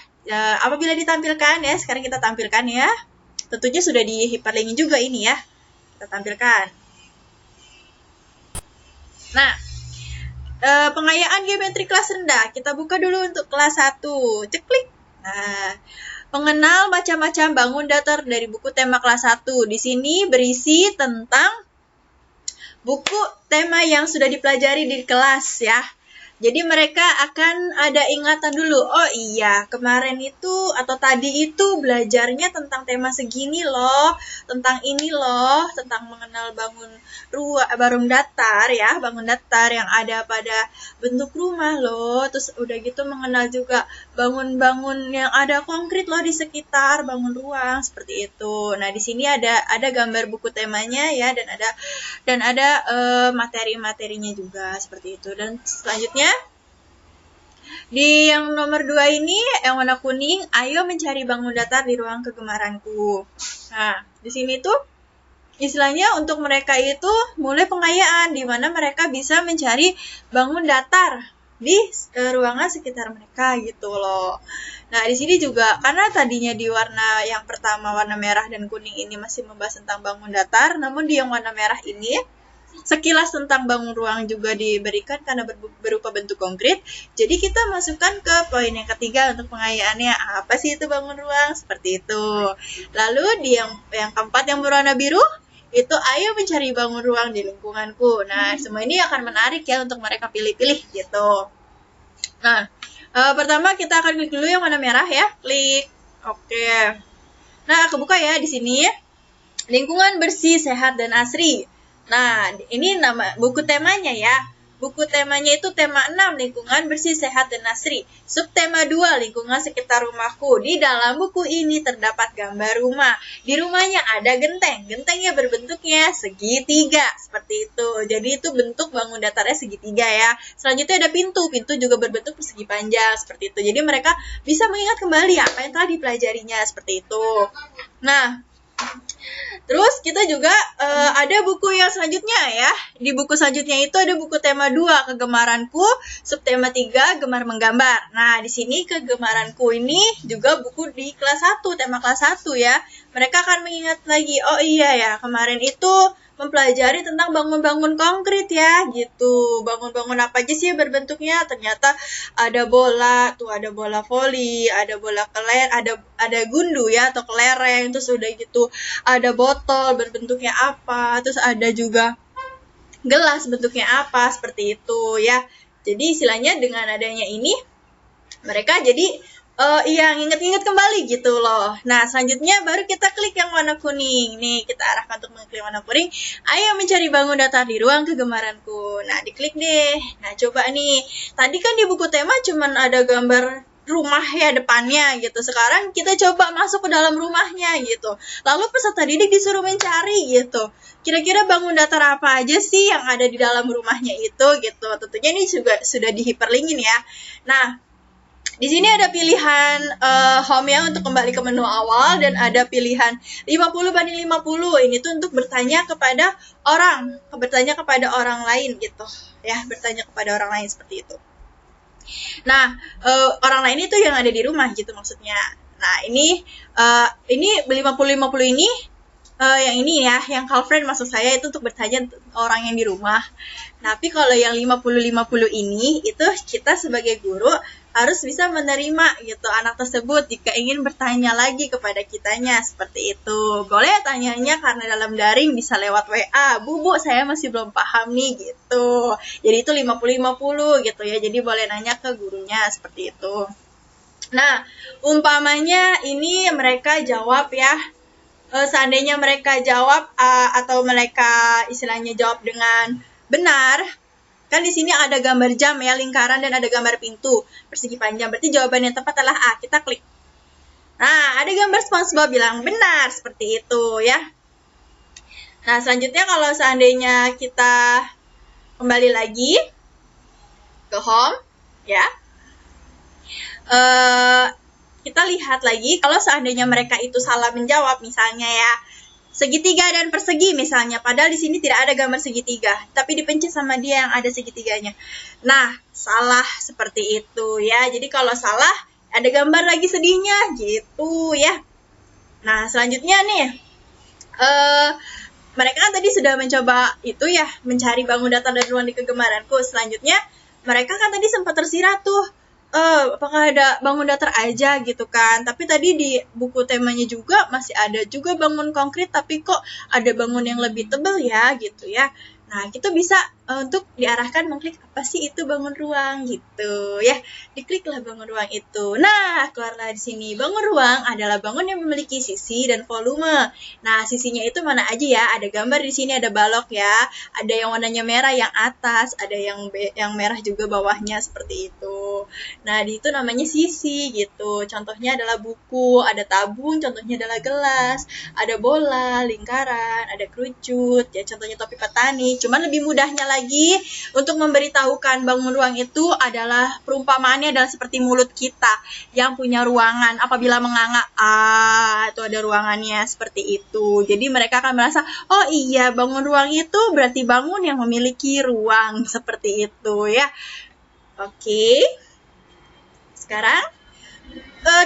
apabila ditampilkan ya, sekarang kita tampilkan ya. Tentunya sudah di hyperlink juga ini ya. Kita tampilkan. Nah, pengayaan geometri kelas rendah. Kita buka dulu untuk kelas 1. Ceklik. Nah, mengenal macam-macam bangun datar dari buku tema kelas 1. Di sini berisi tentang buku tema yang sudah dipelajari di kelas ya. Jadi mereka akan ada ingatan dulu, oh iya kemarin itu atau tadi itu belajarnya tentang tema segini loh, tentang ini loh, tentang mengenal bangun datar ya, bangun datar yang ada pada bentuk rumah loh, terus udah gitu mengenal juga bangun-bangun yang ada konkret loh di sekitar bangun ruang seperti itu. Nah di sini ada gambar buku temanya ya dan ada materi-materinya juga seperti itu. Dan selanjutnya di yang nomor 2 ini, yang warna kuning, ayo mencari bangun datar di ruang kegemaranku. Nah, di sini tuh istilahnya untuk mereka itu mulai pengayaan, di mana mereka bisa mencari bangun datar di ruangan sekitar mereka gitu loh. Nah, di sini juga karena tadinya di warna yang pertama, warna merah dan kuning ini masih membahas tentang bangun datar, namun di yang warna merah ini sekilas tentang bangun ruang juga diberikan karena berupa bentuk konkret. Jadi kita masukkan ke poin yang ketiga untuk pengayaannya. Apa sih itu bangun ruang? Seperti itu. Lalu di yang keempat yang berwarna biru, itu ayo mencari bangun ruang di lingkunganku. Nah, semua ini akan menarik ya untuk mereka pilih-pilih gitu. Nah, pertama kita akan klik dulu yang warna merah ya. Klik. Oke. Nah, kebuka ya di sini. Lingkungan bersih, sehat, dan asri. Nah, ini nama buku temanya ya. Buku temanya itu tema 6, lingkungan bersih, sehat, dan asri. Subtema 2, lingkungan sekitar rumahku. Di dalam buku ini terdapat gambar rumah. Di rumahnya ada genteng. Gentengnya berbentuknya segitiga. Seperti itu. Jadi itu bentuk bangun datarnya segitiga ya. Selanjutnya ada pintu. Pintu juga berbentuk persegi panjang. Seperti itu. Jadi mereka bisa mengingat kembali apa yang telah dipelajarinya. Seperti itu. Nah, terus kita juga ada buku yang selanjutnya ya. Di buku selanjutnya itu ada buku tema 2, kegemaranku, subtema 3, gemar menggambar. Nah, di sini kegemaranku ini juga buku di kelas 1, tema kelas 1 ya. Mereka akan mengingat lagi, oh iya ya, kemarin itu mempelajari tentang bangun-bangun konkret ya, gitu. Bangun-bangun apa aja sih berbentuknya? Ternyata ada bola, tuh ada bola voli, ada bola ada gundu ya atau kelereng, terus udah gitu ada botol berbentuknya apa, terus ada juga gelas bentuknya apa, seperti itu ya. Jadi istilahnya dengan adanya ini mereka jadi inget-inget kembali gitu loh. Nah, selanjutnya baru kita klik yang warna kuning. Nih, kita arahkan untuk mengklik warna kuning. Ayo mencari bangun datar di ruang kegemaranku. Nah, diklik deh. Nah, coba nih. Tadi kan di buku tema cuman ada gambar rumah ya depannya gitu. Sekarang kita coba masuk ke dalam rumahnya gitu. Lalu peserta didik disuruh mencari gitu. Kira-kira bangun datar apa aja sih yang ada di dalam rumahnya itu gitu. Tentunya ini juga sudah dihiperlinkin ya. Nah, di sini ada pilihan home ya untuk kembali ke menu awal dan ada pilihan 50/50. Ini tuh untuk bertanya kepada orang lain gitu ya, bertanya kepada orang lain seperti itu. Nah, orang lain itu yang ada di rumah gitu maksudnya. Nah, ini 50/50 ini yang ini ya, yang call friend maksud saya itu untuk bertanya orang yang di rumah. Tapi kalau yang 50/50 ini itu kita sebagai guru harus bisa menerima gitu anak tersebut jika ingin bertanya lagi kepada kitanya seperti itu. Boleh tanyanya karena dalam daring bisa lewat WA. Bu, saya masih belum paham nih gitu. Jadi itu 50/50 gitu ya. Jadi boleh nanya ke gurunya seperti itu. Nah, umpamanya ini mereka jawab ya. Seandainya mereka jawab atau mereka istilahnya jawab dengan benar, kan di sini ada gambar jam ya, lingkaran dan ada gambar pintu persegi panjang. Berarti jawaban yang tepat adalah A. Kita klik. Nah, ada gambar SpongeBob bilang benar seperti itu ya. Nah, selanjutnya kalau seandainya kita kembali lagi ke home ya. Kita lihat lagi kalau seandainya mereka itu salah menjawab misalnya ya. Segitiga dan persegi misalnya, padahal di sini tidak ada gambar segitiga, tapi dipencet sama dia yang ada segitiganya. Nah, salah seperti itu ya. Jadi kalau salah, ada gambar lagi sedihnya gitu ya. Nah, selanjutnya nih, mereka kan tadi sudah mencoba itu ya, mencari bangun datar dan ruang di kegemaranku. Selanjutnya, mereka kan tadi sempat tersirat tuh, apakah ada bangun datar aja gitu kan. Tapi tadi di buku temanya juga masih ada juga bangun konkret, tapi kok ada bangun yang lebih tebal ya gitu ya. Nah, kita bisa untuk diarahkan mengklik apa sih itu bangun ruang gitu ya. Dikliklah bangun ruang itu. Nah, keluarlah di sini. Bangun ruang adalah bangun yang memiliki sisi dan volume. Nah, sisinya itu mana aja ya? Ada gambar di sini, ada balok ya. Ada yang warnanya merah yang atas, ada yang merah juga bawahnya seperti itu. Nah, di itu namanya sisi gitu. Contohnya adalah buku, ada tabung, contohnya adalah gelas, ada bola, lingkaran, ada kerucut, ya contohnya topi petani. Cuman lebih mudahnya lagi untuk memberitahukan bangun ruang itu adalah perumpamaannya adalah seperti mulut kita yang punya ruangan. Apabila menganga, itu ada ruangannya seperti itu. Jadi mereka akan merasa, oh iya bangun ruang itu berarti bangun yang memiliki ruang seperti itu ya. Oke. Sekarang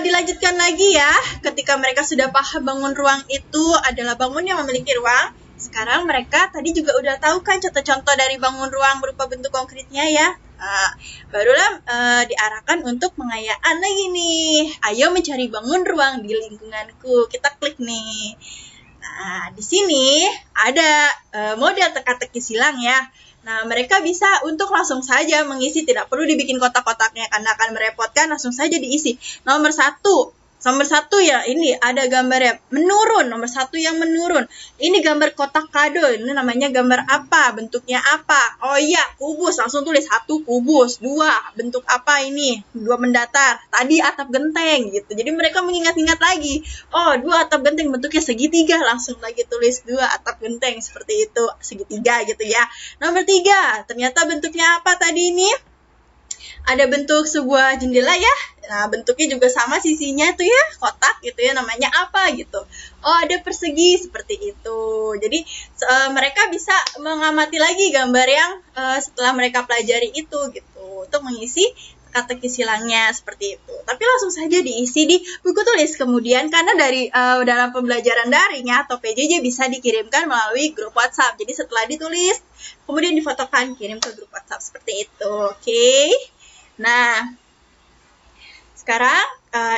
dilanjutkan lagi ya. Ketika mereka sudah paham bangun ruang itu adalah bangun yang memiliki ruang. Sekarang mereka tadi juga udah tahu kan contoh-contoh dari bangun ruang berupa bentuk konkretnya ya. Nah, barulah diarahkan untuk pengayaan lagi nih. Ayo mencari bangun ruang di lingkunganku. Kita klik nih. Nah, di sini ada model teka-teki silang ya. Nah, mereka bisa untuk langsung saja mengisi, tidak perlu dibikin kotak-kotaknya karena akan merepotkan, langsung saja diisi. Nomor satu ya, ini ada gambarnya menurun, nomor 1 yang menurun. Ini gambar kotak kado, ini namanya gambar apa, bentuknya apa? Oh iya, kubus, langsung tulis 1 kubus, 2 bentuk apa ini, 2 mendatar, tadi atap genteng gitu. Jadi mereka mengingat-ingat lagi, oh 2 atap genteng bentuknya segitiga, langsung lagi tulis 2 atap genteng seperti itu, segitiga gitu ya. Nomor 3, ternyata bentuknya apa tadi ini? Ada bentuk sebuah jendela ya. Nah, bentuknya juga sama sisinya tuh ya, kotak gitu ya, namanya apa gitu. Oh, ada persegi seperti itu. Jadi, mereka bisa mengamati lagi gambar yang setelah mereka pelajari itu gitu, untuk mengisi teka-teki silangnya seperti itu. Tapi langsung saja diisi di buku tulis. Kemudian karena dari dalam pembelajaran daring atau PJJ bisa dikirimkan melalui grup WhatsApp. Jadi setelah ditulis, kemudian difotokan, kirim ke grup WhatsApp seperti itu. Oke. Nah, sekarang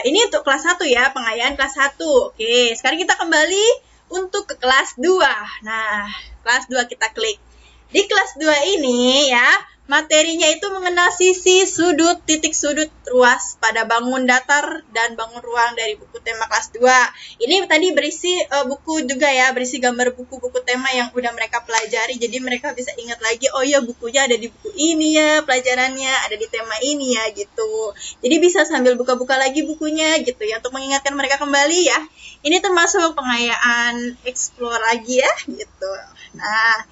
ini untuk kelas 1 ya, pengayaan kelas 1. Oke, sekarang kita kembali untuk ke kelas 2. Nah, kelas 2 kita klik. Di kelas 2 ini ya, materinya itu mengenal sisi, sudut, titik sudut, ruas pada bangun datar dan bangun ruang dari buku tema kelas 2. Ini tadi berisi buku juga ya, berisi gambar buku-buku tema yang udah mereka pelajari. Jadi mereka bisa ingat lagi, oh ya bukunya ada di buku ini ya, pelajarannya ada di tema ini ya gitu. Jadi bisa sambil buka-buka lagi bukunya gitu ya, untuk mengingatkan mereka kembali ya. Ini termasuk pengayaan explore lagi ya gitu. Nah,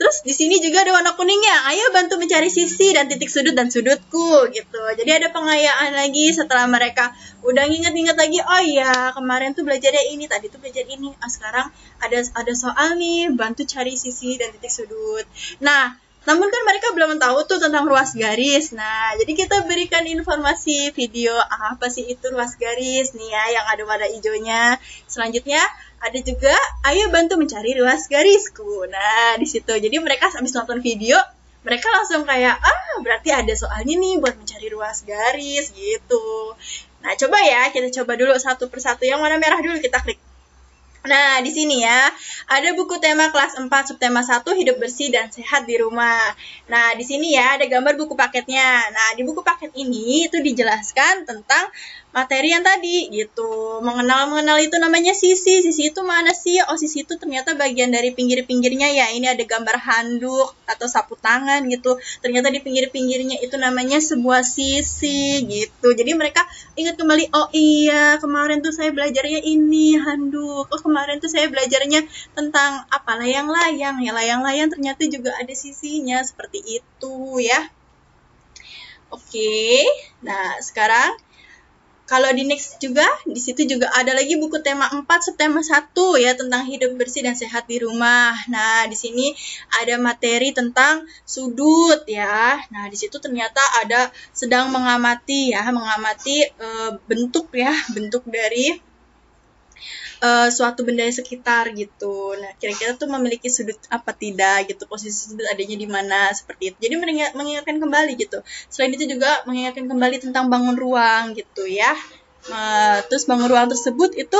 terus di sini juga ada warna kuningnya. Ayo bantu mencari sisi dan titik sudut dan sudutku gitu. Jadi ada pengayaan lagi setelah mereka udah nginget-nginget lagi. Oh iya, kemarin tuh belajarnya ini, tadi tuh belajar ini. Sekarang ada soal nih, bantu cari sisi dan titik sudut. Nah, namun kan mereka belum tahu tuh tentang ruas garis. Nah, jadi kita berikan informasi video apa sih itu ruas garis nih ya, yang ada warna hijaunya. Selanjutnya ada juga, ayo bantu mencari ruas garisku. Nah, di situ. Jadi mereka habis nonton video, mereka langsung kayak, berarti ada soalnya nih buat mencari ruas garis gitu. Nah, coba ya, kita coba dulu satu persatu. Yang warna merah dulu kita klik. Nah, di sini ya, ada buku tema kelas 4, subtema 1, hidup bersih dan sehat di rumah. Nah, di sini ya, ada gambar buku paketnya. Nah, di buku paket ini itu dijelaskan tentang materi yang tadi, gitu. Mengenal itu namanya sisi. Sisi itu mana sih? Oh, sisi itu ternyata bagian dari pinggir-pinggirnya ya. Ini ada gambar handuk atau sapu tangan, gitu. Ternyata di pinggir-pinggirnya itu namanya sebuah sisi, gitu. Jadi mereka ingat kembali, oh iya, kemarin tuh saya belajarnya ini, handuk. Oh, kemarin tuh saya belajarnya tentang apa, layang-layang. Ya, layang-layang ternyata juga ada sisinya, seperti itu ya. Oke, nah sekarang kalau di next juga, di situ juga ada lagi buku tema 4, subtema 1 ya, tentang hidup bersih dan sehat di rumah. Nah, di sini ada materi tentang sudut ya. Nah, di situ ternyata ada sedang mengamati bentuk ya, bentuk dari suatu benda di sekitar gitu. Nah, kira-kira tuh memiliki sudut apa tidak gitu, posisi sudut adanya di mana, seperti itu. Jadi mengingatkan kembali gitu. Selain itu juga mengingatkan kembali tentang bangun ruang gitu ya. Terus bangun ruang tersebut itu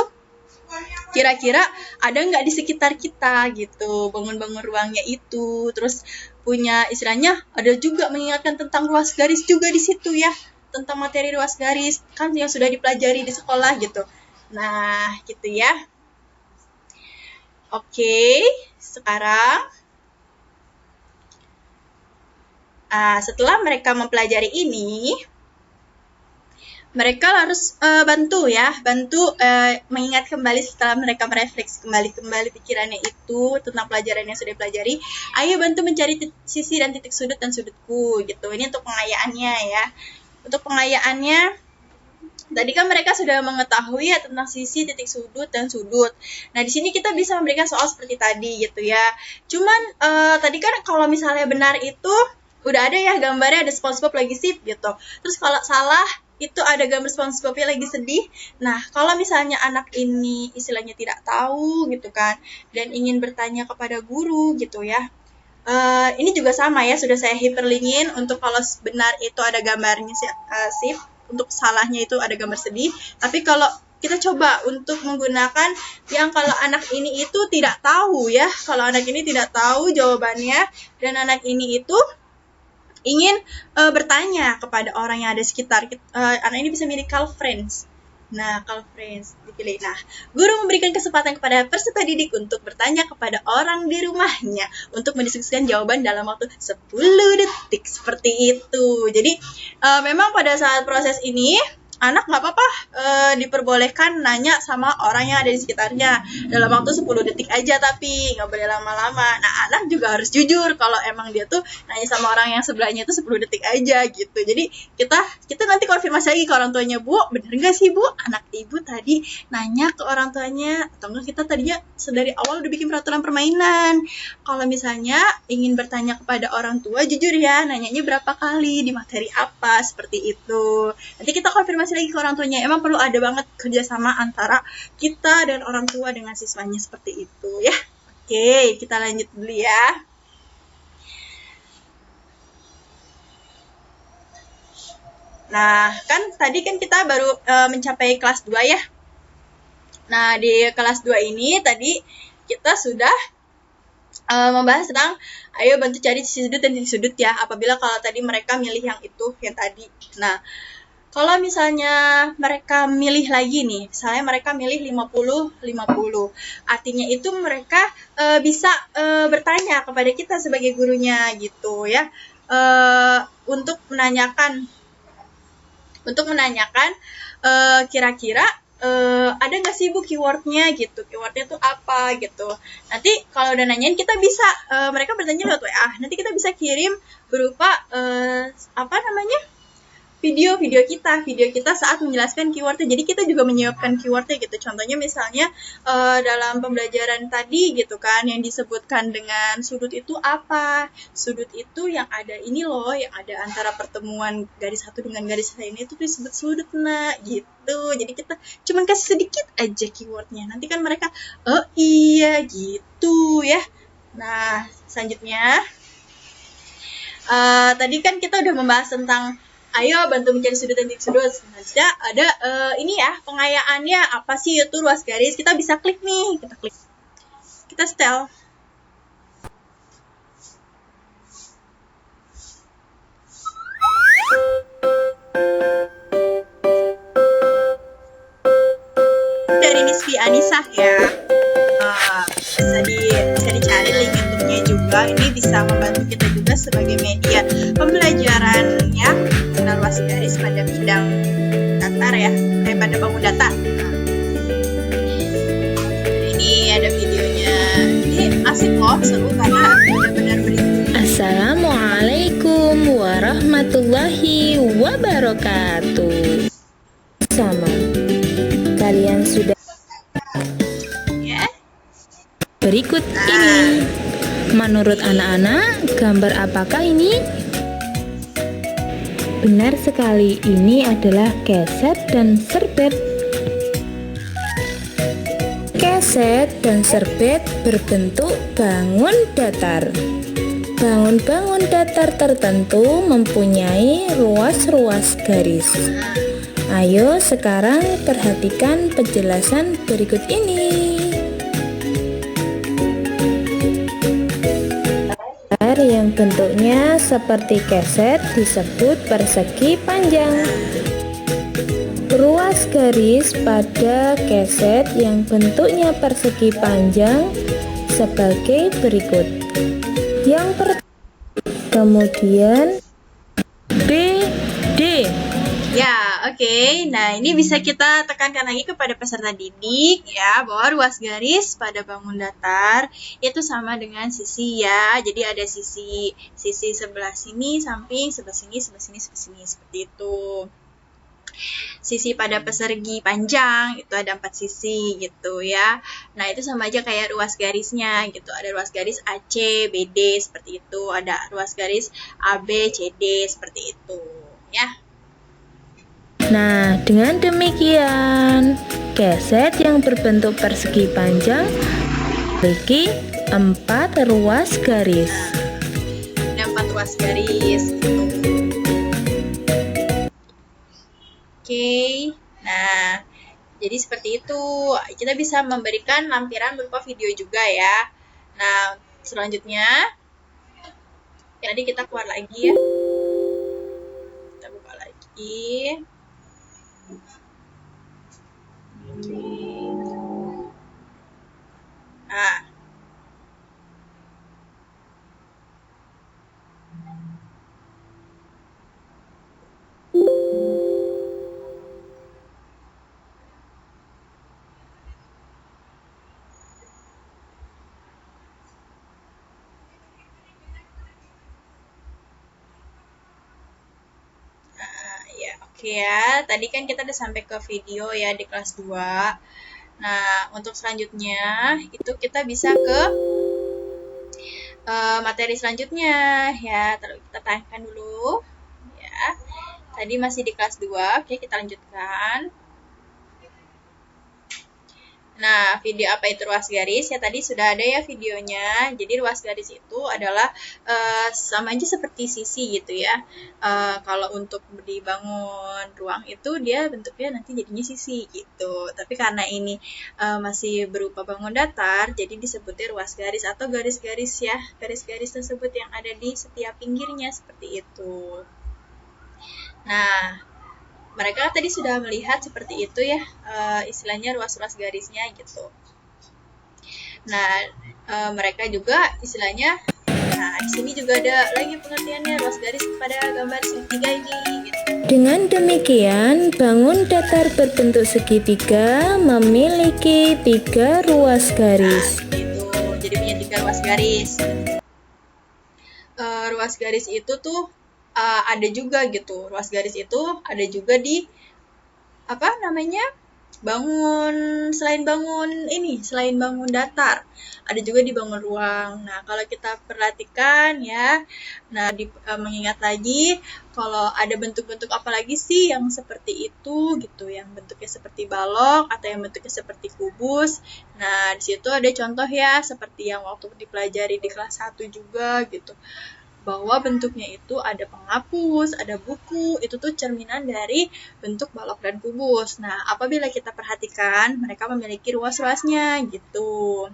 kira-kira ada nggak di sekitar kita gitu, bangun-bangun ruangnya itu. Terus punya istilahnya ada juga mengingatkan tentang ruas garis juga di situ ya, tentang materi ruas garis kan yang sudah dipelajari di sekolah gitu. Nah gitu ya. Oke, sekarang setelah mereka mempelajari ini, mereka harus bantu mengingat kembali setelah mereka merefleksi kembali pikirannya itu tentang pelajaran yang sudah dipelajari. Ayo bantu mencari sisi dan titik sudut dan sudutku gitu. Ini untuk pengayaannya ya. Untuk pengayaannya tadi kan mereka sudah mengetahui ya tentang sisi, titik sudut dan sudut. Nah, di sini kita bisa memberikan soal seperti tadi gitu ya. Cuman tadi kan kalau misalnya benar itu udah ada ya gambarnya, ada SpongeBob lagi sip gitu. Terus kalau salah itu ada gambar SpongeBob-nya lagi sedih. Nah, kalau misalnya anak ini istilahnya tidak tahu gitu kan, dan ingin bertanya kepada guru gitu ya, ini juga sama ya, sudah saya hyperlinkin untuk kalau benar itu ada gambarnya sip, untuk salahnya itu ada gambar sedih. Tapi kalau kita coba untuk menggunakan yang kalau anak ini itu tidak tahu ya, kalau anak ini tidak tahu jawabannya, dan anak ini itu ingin bertanya kepada orang yang ada sekitar. Anak ini bisa milih call friends. Nah, call friends dipilih. Nah, guru memberikan kesempatan kepada peserta didik untuk bertanya kepada orang di rumahnya untuk mendiskusikan jawaban dalam waktu 10 detik. Seperti itu. Jadi, memang pada saat proses ini, anak nggak apa-apa diperbolehkan nanya sama orang yang ada di sekitarnya dalam waktu 10 detik aja, tapi nggak boleh lama-lama. Nah, anak juga harus jujur kalau emang dia tuh nanya sama orang yang sebelahnya itu 10 detik aja gitu. Jadi kita nanti konfirmasi lagi ke orang tuanya, Bu, bener nggak sih Bu, anak ibu tadi nanya ke orang tuanya, atau enggak kita tadinya dari awal udah bikin peraturan permainan. Kalau misalnya ingin bertanya kepada orang tua, jujur ya, nanyanya berapa kali, di materi apa, seperti itu. Nanti kita konfirmasi lagi ke orang tuanya. Emang perlu ada banget kerjasama antara kita dan orang tua dengan siswanya seperti itu ya. Oke, kita lanjut dulu ya. Nah, kan tadi kan kita baru mencapai kelas 2 ya. Nah, di kelas 2 ini tadi kita sudah membahas tentang ayo bantu cari sisi sudut dan titik sudut ya, apabila kalau tadi mereka milih yang itu, yang tadi. Nah, kalau misalnya mereka milih lagi nih, misalnya mereka milih 50-50, artinya itu mereka bisa bertanya kepada kita sebagai gurunya gitu ya, untuk menanyakan kira-kira ada nggak sih Bu keywordnya gitu, keywordnya tuh apa gitu. Nanti kalau udah nanyain kita bisa, mereka bertanya lewat WA, nanti kita bisa kirim berupa video kita saat menjelaskan keywordnya. Jadi kita juga menyiapkan keywordnya gitu. Contohnya misalnya dalam pembelajaran tadi gitu kan, yang disebutkan dengan sudut itu apa? Sudut itu yang ada ini loh, yang ada antara pertemuan garis satu dengan garis lain itu disebut sudut, nah gitu. Jadi kita cuman kasih sedikit aja keywordnya. Nanti kan mereka, oh iya gitu ya. Nah selanjutnya, tadi kan kita udah membahas tentang ayo bantu mencari sudut dan titik sudut. Selanjutnya ada ini ya, pengayaannya apa sih itu ruas garis. Kita bisa klik nih, kita setel. Dari Nisfi Anisah ya. Bisa dicari link YouTube-nya juga. Ini bisa membantu kita juga sebagai media pembelajaran ya, tentang ruas garis pada bidang datar ya, pada bangun data. Nah, ini ada videonya. Ini asik loh, seru karena benar-benar berikut. Assalamualaikum warahmatullahi wabarakatuh. Sama kalian sudah Ya. Berikut ini, menurut anak-anak, gambar apakah ini? Benar sekali, ini adalah keset dan serbet. Keset dan serbet berbentuk bangun datar. Bangun-bangun datar tertentu mempunyai ruas-ruas garis. Ayo sekarang perhatikan penjelasan berikut ini. Yang bentuknya seperti keset disebut persegi panjang. Ruas garis pada keset yang bentuknya persegi panjang sebagai berikut. Yang pertama, kemudian BD. Ya, oke. Nah, ini bisa kita tekankan lagi kepada peserta didik ya, bahwa ruas garis pada bangun datar itu sama dengan sisi ya. Jadi ada sisi sebelah sini samping, sebelah sini seperti itu. Sisi pada persegi panjang itu ada 4 sisi gitu ya. Nah, itu sama aja kayak ruas garisnya gitu. Ada ruas garis AC, BD seperti itu. Ada ruas garis AB, CD seperti itu ya. Nah, dengan demikian, keset yang berbentuk persegi panjang memiliki 4 ruas garis. Ada 4 ruas garis. Oke. Nah, jadi seperti itu. Kita bisa memberikan lampiran berupa video juga ya. Nah, selanjutnya tadi kita keluar lagi ya. Kita buka lagi. Nah, ya, oke ya. Tadi kan kita udah sampai ke video ya di kelas 2. Nah, untuk selanjutnya itu kita bisa ke materi selanjutnya ya. Terus kita tayangkan dulu ya. Tadi masih di kelas 2. Oke, kita lanjutkan. Nah, video apa itu ruas garis? Ya tadi sudah ada ya videonya. Jadi ruas garis itu adalah sama aja seperti sisi gitu ya. Kalau untuk dibangun ruang itu dia bentuknya nanti jadinya sisi gitu. Tapi karena ini masih berupa bangun datar, jadi disebutnya ruas garis atau garis-garis ya. Garis-garis tersebut yang ada di setiap pinggirnya seperti itu. Nah, mereka tadi sudah melihat seperti itu ya, istilahnya ruas-ruas garisnya gitu. Nah, mereka juga istilahnya, nah di sini juga ada lagi pengertiannya ruas garis pada gambar segitiga ini. Gitu. Dengan demikian, bangun datar berbentuk segitiga memiliki 3 ruas garis. Nah, gitu. Jadi punya 3 ruas garis. Ruas garis itu tuh ada juga gitu. Ruas garis itu ada juga di selain bangun datar, ada juga di bangun ruang. Nah, kalau kita perhatikan ya, mengingat lagi kalau ada bentuk-bentuk apa lagi sih yang seperti itu gitu, yang bentuknya seperti balok atau yang bentuknya seperti kubus. Nah, di situ ada contoh ya, seperti yang waktu dipelajari di kelas 1 juga gitu, bahwa bentuknya itu ada penghapus, ada buku, itu tuh cerminan dari bentuk balok dan kubus. Nah, apabila kita perhatikan, mereka memiliki ruas-ruasnya gitu.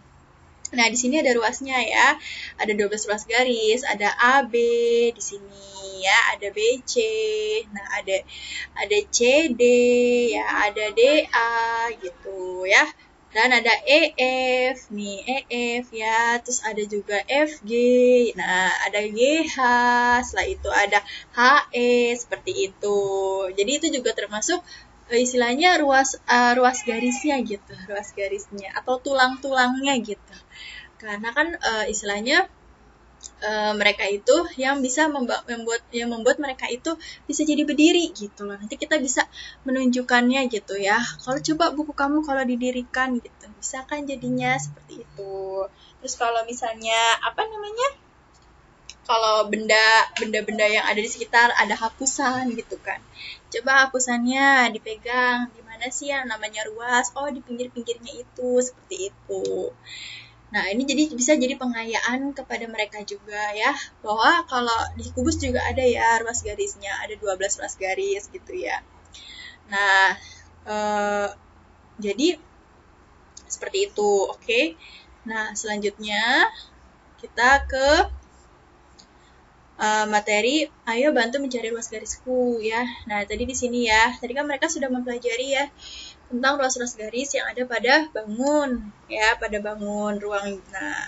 Nah, di sini ada ruasnya ya. Ada 12 ruas garis, ada AB di sini ya, ada BC. Nah, ada CD ya, ada DA gitu ya. Dan ada EF ya, terus ada juga FG, nah ada GH, setelah itu ada HE, seperti itu. Jadi itu juga termasuk istilahnya ruas garisnya gitu, ruas garisnya atau tulang-tulangnya gitu. Karena kan istilahnya mereka itu yang bisa membuat mereka itu bisa jadi berdiri gitu loh. Nanti kita bisa menunjukkannya gitu ya. Kalau coba buku kamu kalau didirikan gitu, bisa kan jadinya seperti itu. Terus kalau misalnya kalau benda-benda yang ada di sekitar ada hapusan gitu kan. Coba hapusannya dipegang, di mana sih yang namanya ruas? Oh, di pinggir-pinggirnya itu, seperti itu. Nah, ini bisa jadi pengayaan kepada mereka juga ya, bahwa kalau di kubus juga ada ya ruas garisnya, ada 12 ruas garis gitu ya. Nah, jadi seperti itu, oke. Nah, selanjutnya kita ke materi, ayo bantu mencari ruas garisku ya. Nah, tadi di sini ya, tadi kan mereka sudah mempelajari ya tentang ruas-ruas garis yang ada pada bangun ya, pada bangun ruang. Nah,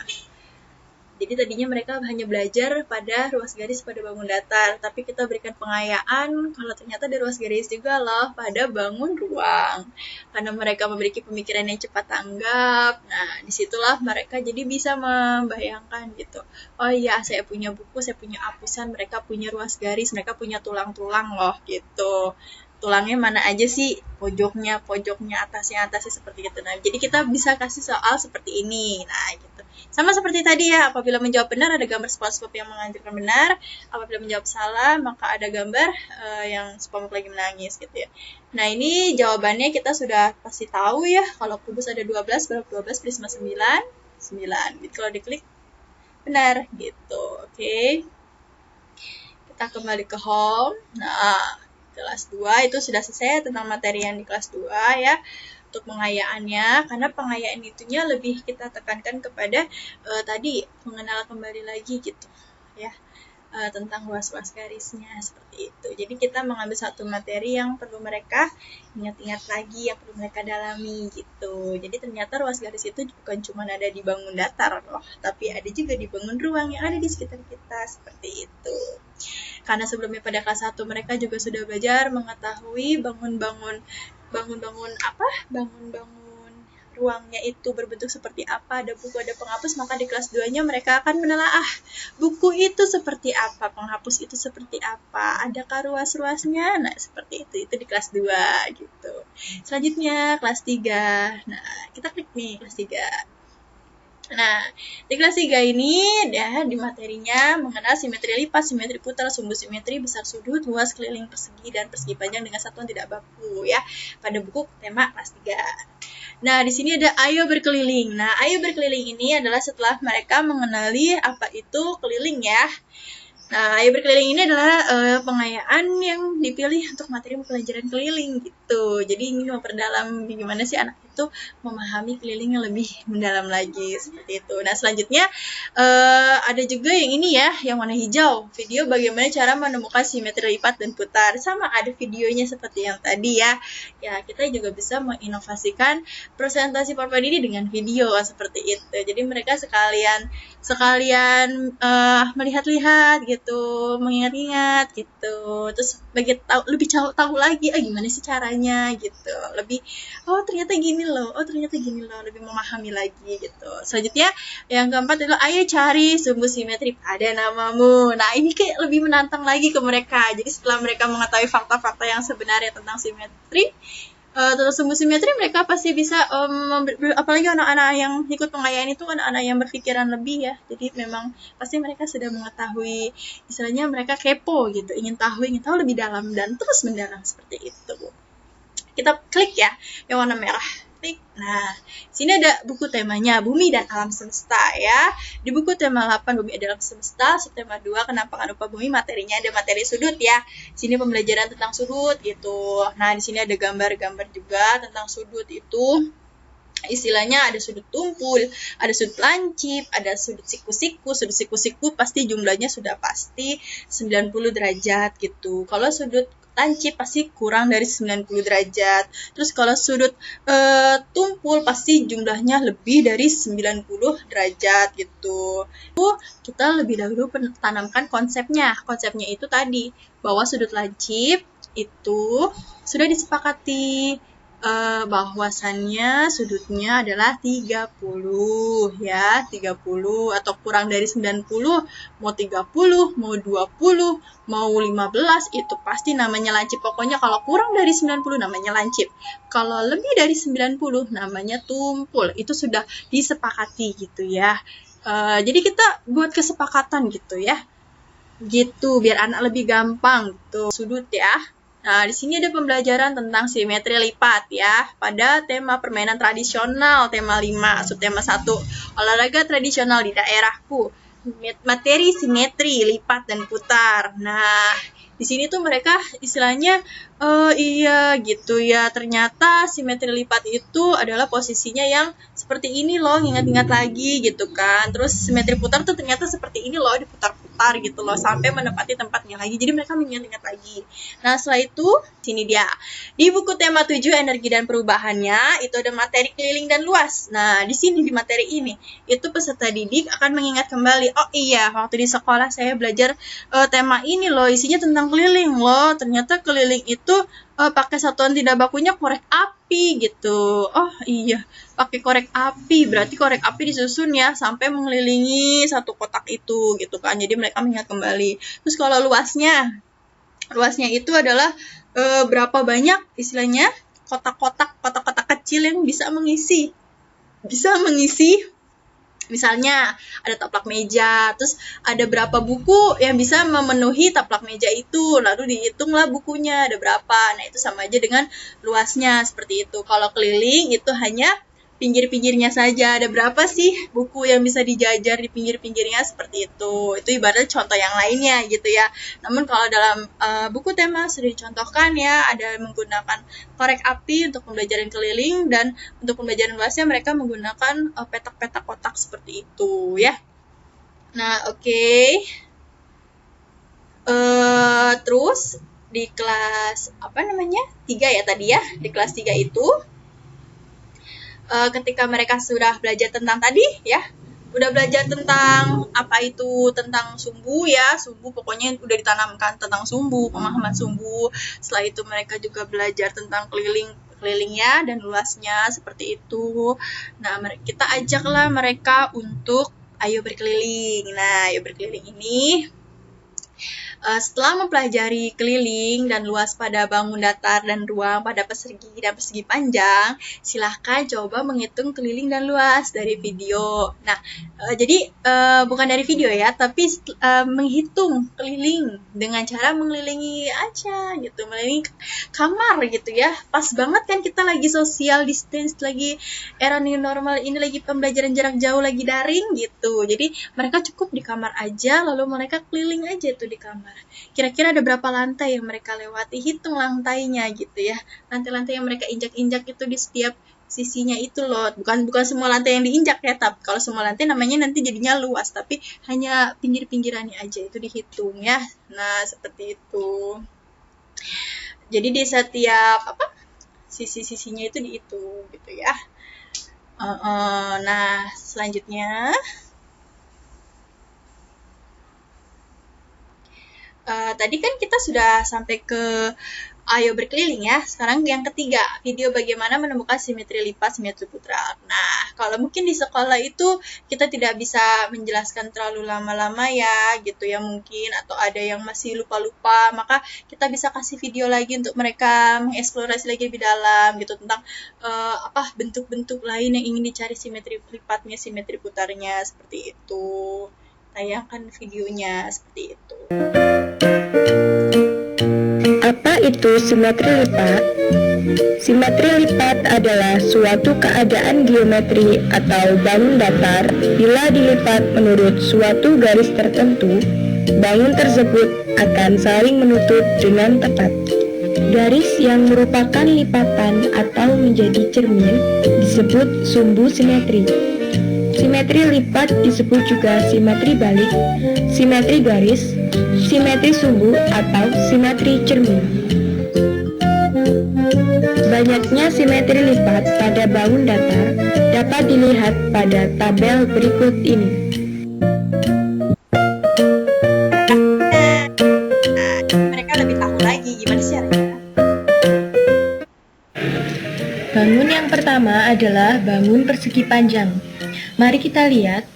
jadi tadinya mereka hanya belajar pada ruas garis pada bangun datar, tapi kita berikan pengayaan kalau ternyata ada ruas garis juga loh pada bangun ruang. Karena mereka memiliki pemikiran yang cepat tanggap, nah disitulah mereka jadi bisa membayangkan gitu. Oh iya, saya punya buku, saya punya apusan, mereka punya ruas garis, mereka punya tulang-tulang loh gitu. Tulangnya mana aja sih, pojoknya, atasnya seperti itu. Nah, jadi kita bisa kasih soal seperti ini. Nah, gitu. Sama seperti tadi ya, apabila menjawab benar ada gambar SpongeBob yang menganjurkan benar, apabila menjawab salah maka ada gambar yang SpongeBob lagi menangis gitu ya. Nah, ini jawabannya kita sudah pasti tahu ya, kalau kubus ada 12, berapa 12 prisma 9? 9. Gitu, kalau diklik benar gitu. Oke. Kita kembali ke home. Nah, kelas 2 itu sudah selesai tentang materi yang di kelas 2 ya, untuk pengayaannya, karena pengayaan itunya lebih kita tekankan kepada tadi mengenal kembali lagi gitu ya, tentang ruas-ruas garisnya seperti itu. Jadi kita mengambil satu materi yang perlu mereka ingat-ingat lagi, yang perlu mereka dalami gitu. Jadi ternyata ruas garis itu bukan cuma ada di bangun datar loh, tapi ada juga di bangun ruang yang ada di sekitar kita seperti itu. Karena sebelumnya pada kelas 1 mereka juga sudah belajar mengetahui bangun-bangun ruangnya itu berbentuk seperti apa, ada buku, ada penghapus, maka di kelas 2-nya mereka akan menelaah buku itu seperti apa, penghapus itu seperti apa, adakah ruas-ruasnya, nah seperti itu di kelas 2 gitu. Selanjutnya kelas 3, nah kita klik nih kelas 3. Nah, di kelas 3 ini ya di materinya mengenal simetri lipat, simetri putar, sumbu simetri, besar sudut, luas keliling persegi, dan persegi panjang dengan satuan tidak baku ya, pada buku tema kelas 3. Nah, di sini ada ayo berkeliling. Nah, ayo berkeliling ini adalah setelah mereka mengenali apa itu keliling ya. Nah, ayo berkeliling ini adalah pengayaan yang dipilih untuk materi pelajaran keliling gitu. Jadi ingin memperdalam bagaimana sih anak itu memahami keliling yang lebih mendalam lagi seperti itu. Nah, selanjutnya ada juga yang ini ya, yang warna hijau. Video bagaimana cara menemukan simetri lipat dan putar. Sama ada videonya seperti yang tadi ya. Ya, kita juga bisa menginovasikan presentasi PowerPoint ini dengan video seperti itu. Jadi mereka sekalian melihat-lihat gitu, mengingat-ingat gitu, terus lebih tahu lagi gimana sih caranya gitu, lebih ternyata gini loh, lebih memahami lagi gitu. Selanjutnya yang keempat adalah ayo cari sumbu simetri pada namamu. Nah, ini kayak lebih menantang lagi ke mereka. Jadi setelah mereka mengetahui fakta-fakta yang sebenarnya tentang simetri, tentang sumbu simetri, mereka pasti bisa apalagi anak-anak yang ikut pengayaan itu anak-anak yang berpikiran lebih ya, jadi memang pasti mereka sudah mengetahui, istilahnya mereka kepo gitu, ingin tahu lebih dalam dan terus mendalam seperti itu. Kita klik ya yang warna merah, klik. Nah, sini ada buku temanya Bumi dan Alam Semesta ya. Di buku tema 8 Bumi dan Alam Semesta, subtema 2 Kenampakan Rupa Bumi, materinya ada materi sudut ya. Sini pembelajaran tentang sudut gitu. Nah, di sini ada gambar-gambar juga tentang sudut itu. Istilahnya ada sudut tumpul, ada sudut lancip, ada sudut siku-siku. Sudut siku-siku pasti jumlahnya sudah pasti 90 derajat gitu. Kalau sudut lancip pasti kurang dari 90 derajat. Terus kalau sudut tumpul pasti jumlahnya lebih dari 90 derajat gitu. Kita lebih dahulu tanamkan konsepnya. Konsepnya itu tadi, bahwa sudut lancip itu sudah disepakati bahwasannya sudutnya adalah 30 ya, 30 atau kurang dari 90, mau 30, mau 20, mau 15, itu pasti namanya lancip. Pokoknya kalau kurang dari 90 namanya lancip, kalau lebih dari 90 namanya tumpul. Itu sudah disepakati gitu ya. Jadi kita buat kesepakatan gitu ya, gitu biar anak lebih gampang gitu sudut ya. Nah, di sini ada pembelajaran tentang simetri lipat ya, pada tema permainan tradisional, tema 5, subtema 1, olahraga tradisional di daerahku, materi simetri, lipat, dan putar. Nah, di sini tuh mereka istilahnya iya gitu ya, ternyata simetri lipat itu adalah posisinya yang seperti ini loh, ingat-ingat lagi gitu kan. Terus simetri putar tuh ternyata seperti ini loh, diputar-putar gitu loh sampai menempati tempatnya lagi. Jadi mereka mengingat-ingat lagi. Nah, setelah itu sini dia. Di buku tema 7 energi dan perubahannya itu ada materi keliling dan luas. Nah, di sini di materi ini itu peserta didik akan mengingat kembali, oh iya, waktu di sekolah saya belajar tema ini loh, isinya tentang keliling loh. Ternyata keliling itu pakai satuan tidak bakunya korek api gitu. Oh iya, pakai korek api. Berarti korek api disusun ya sampai mengelilingi satu kotak itu gitu kan. Jadi mereka mengingat kembali. Terus kalau luasnya itu adalah berapa banyak istilahnya kotak-kotak kecil yang bisa mengisi misalnya ada taplak meja, terus ada berapa buku yang bisa memenuhi taplak meja itu, lalu dihitunglah bukunya ada berapa. Nah, itu sama aja dengan luasnya seperti itu. Kalau keliling itu hanya pinggir-pinggirnya saja, ada berapa sih buku yang bisa dijajar di pinggir-pinggirnya seperti itu. Itu ibarat contoh yang lainnya gitu ya. Namun kalau dalam buku tema sudah dicontohkan ya, ada menggunakan korek api untuk pembelajaran keliling, dan untuk pembelajaran luasnya mereka menggunakan petak-petak kotak seperti itu ya. Nah, oke. Terus di kelas 3 ya tadi ya. Di kelas 3 itu ketika mereka sudah belajar tentang tadi ya, udah belajar tentang apa itu, tentang sumbu ya, sumbu pokoknya udah ditanamkan tentang sumbu, pemahaman sumbu. Setelah itu mereka juga belajar tentang kelilingnya dan luasnya seperti itu. Nah, kita ajaklah mereka untuk ayo berkeliling. Nah, ayo berkeliling ini setelah mempelajari keliling dan luas pada bangun datar dan ruang pada persegi dan persegi panjang, silahkan coba menghitung keliling dan luas dari video. Nah, jadi bukan dari video ya, tapi menghitung keliling dengan cara mengelilingi aja gitu, mengelilingi kamar gitu ya. Pas banget kan kita lagi social distance, lagi era new normal ini, lagi pembelajaran jarak jauh, lagi daring gitu. Jadi mereka cukup di kamar aja, lalu mereka keliling aja tuh di kamar. Kira-kira ada berapa lantai yang mereka lewati, hitung lantainya gitu ya. Lantai-lantai yang mereka injak-injak itu di setiap sisinya itu loh. Bukan semua lantai yang diinjak ya, tapi kalau semua lantai namanya nanti jadinya luas, tapi hanya pinggir-pinggirannya aja itu dihitung ya. Nah, seperti itu. Jadi di setiap sisi-sisinya itu dihitung gitu ya. Nah, selanjutnya tadi kan kita sudah sampai ke ayo berkeliling ya. Sekarang yang ketiga, video bagaimana menemukan simetri lipat, simetri putar. Nah, kalau mungkin di sekolah itu kita tidak bisa menjelaskan terlalu lama-lama ya, gitu ya mungkin, atau ada yang masih lupa-lupa, maka kita bisa kasih video lagi untuk mereka mengeksplorasi lagi lebih dalam gitu tentang bentuk-bentuk lain yang ingin dicari simetri lipatnya, simetri putarnya seperti itu. Tayangkan videonya seperti itu. Apa itu simetri lipat? Simetri lipat adalah suatu keadaan geometri atau bangun datar bila dilipat menurut suatu garis tertentu, bangun tersebut akan saling menutup dengan tepat. Garis yang merupakan lipatan atau menjadi cermin disebut sumbu simetri. Simetri lipat disebut juga simetri balik, simetri garis, simetri sumbu, atau simetri cermin. Banyaknya simetri lipat pada bangun datar dapat dilihat pada tabel berikut ini. Mereka lebih tahu lagi gimana sih caranya. Bangun yang pertama adalah bangun persegi panjang. Mari kita lihat.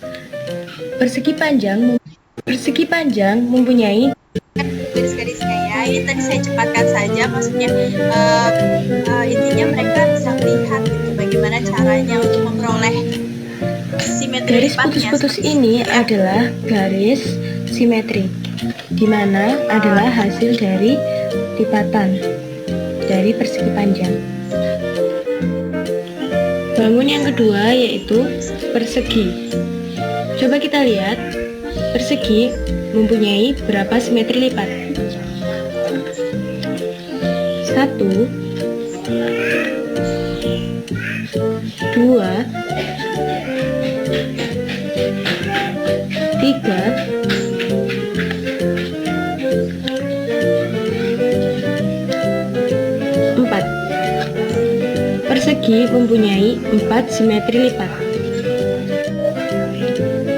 Persegi panjang mempunyai garis-garisnya ya. Ini tadi saya cepatkan saja, maksudnya intinya mereka bisa melihat gitu bagaimana caranya untuk memperoleh simetri garis putus-putus ini adalah garis simetrik, di mana adalah hasil dari lipatan dari persegi panjang. Bangun yang kedua yaitu persegi. Coba kita lihat, persegi mempunyai berapa simetri lipat? 1, 2, 3, 4. Persegi mempunyai 4 simetri lipat.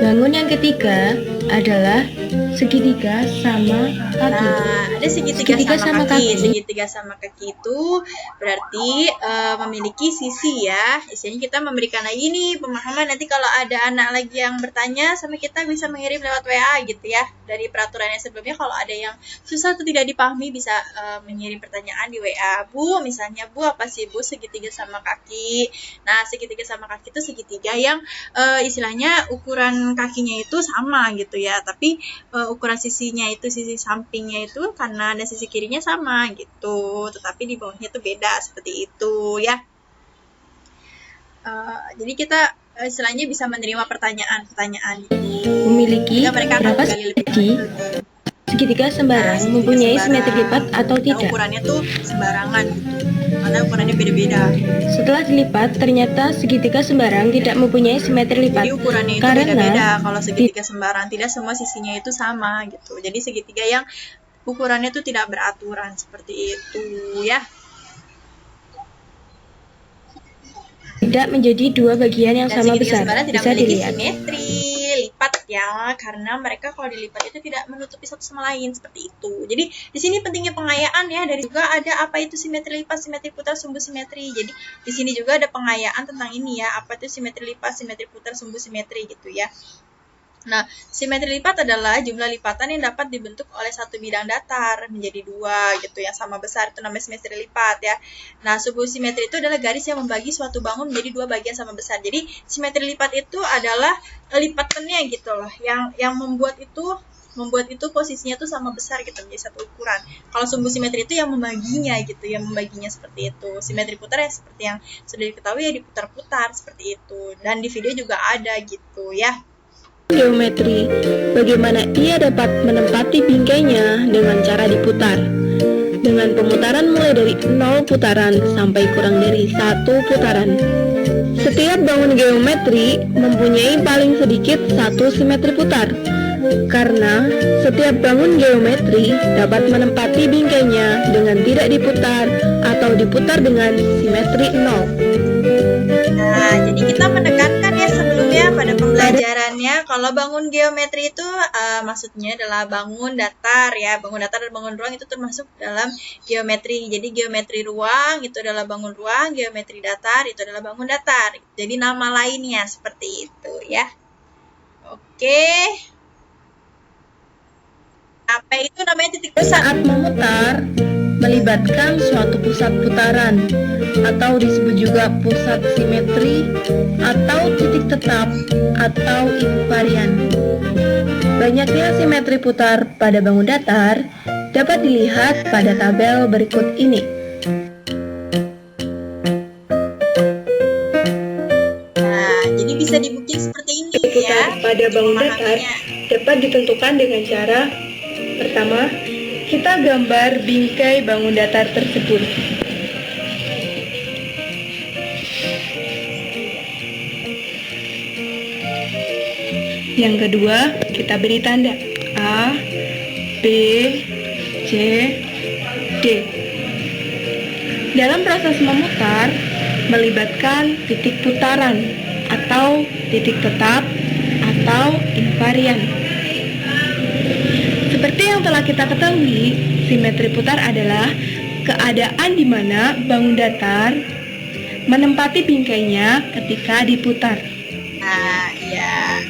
Bangun yang ketiga adalah segitiga sama kaki. Nah, ada segitiga sama kaki. Segitiga sama kaki itu berarti memiliki sisi ya. Isinya kita memberikan lagi nih pemahaman. Nanti kalau ada anak lagi yang bertanya sama kita bisa mengirim lewat WA gitu ya. Dari peraturannya sebelumnya kalau ada yang susah atau tidak dipahami bisa mengirim pertanyaan di WA. Bu, misalnya Bu, apa sih Bu segitiga sama kaki? Nah, segitiga sama kaki itu segitiga yang istilahnya ukuran kakinya itu sama gitu ya. Tapi ukuran sisinya itu, sisi sampingnya itu karena ada sisi kirinya sama gitu, tetapi di bawahnya itu beda seperti itu ya. Jadi kita istilahnya bisa menerima pertanyaan-pertanyaan Memiliki berapa segi? Segitiga sembarang mempunyai simetri lipat atau tidak? Ukurannya tuh sembarangan gitu, karena ukurannya beda-beda. Setelah dilipat, ternyata segitiga sembarang tidak mempunyai simetri lipat. Jadi ukurannya itu beda-beda. Kalau segitiga sembarang tidak semua sisinya itu sama gitu. Jadi segitiga yang ukurannya itu tidak beraturan seperti itu ya. Tidak menjadi dua bagian yang sama besar. Bisa dilihat. Simetri lipat ya, karena mereka kalau dilipat itu tidak menutupi satu sama lain seperti itu. Jadi di sini pentingnya pengayaan ya. Dari juga ada apa itu simetri lipat, simetri putar, sumbu simetri. Jadi di sini juga ada pengayaan tentang ini ya, apa itu simetri lipat, simetri putar, sumbu simetri gitu ya. Nah, simetri lipat adalah jumlah lipatan yang dapat dibentuk oleh satu bidang datar menjadi dua gitu yang sama besar, itu namanya simetri lipat ya. Nah, sumbu simetri itu adalah garis yang membagi suatu bangun menjadi dua bagian sama besar. Jadi simetri lipat itu adalah lipatannya gitu loh, yang membuat itu posisinya tuh sama besar gitu menjadi satu ukuran. Kalau sumbu simetri itu yang membaginya gitu, yang membaginya seperti itu. Simetri putar ya seperti yang sudah diketahui ya, diputar-putar seperti itu. Dan di video juga ada gitu ya. Geometri, bagaimana ia dapat menempati bingkainya dengan cara diputar. Dengan pemutaran mulai dari 0 putaran sampai kurang dari 1 putaran. Setiap bangun geometri mempunyai paling sedikit 1 simetri putar. Karena setiap bangun geometri dapat menempati bingkainya dengan tidak diputar atau diputar dengan simetri 0. Nah, jadi kita menekankan ya sebelumnya pada pembelajarannya kalau bangun geometri itu maksudnya adalah bangun datar ya. Bangun datar dan bangun ruang itu termasuk dalam geometri. Jadi geometri ruang itu adalah bangun ruang, geometri datar itu adalah bangun datar. Jadi nama lainnya seperti itu ya. Oke. Apa itu namanya titik pusat? Saat memutar, melibatkan suatu pusat putaran atau disebut juga pusat simetri atau titik tetap atau invarian. Banyaknya simetri putar pada bangun datar dapat dilihat pada tabel berikut ini. Nah, jadi bisa dibikin seperti ini putar ya. Pada bangun datar dapat ditentukan dengan cara pertama, kita gambar bingkai bangun datar tersebut. Yang kedua, kita beri tanda A, B, C, D. Dalam proses memutar, melibatkan titik putaran atau titik tetap atau invarian. Seperti yang telah kita ketahui, simetri putar adalah keadaan di mana bangun datar menempati bingkainya ketika diputar. Nah, iya.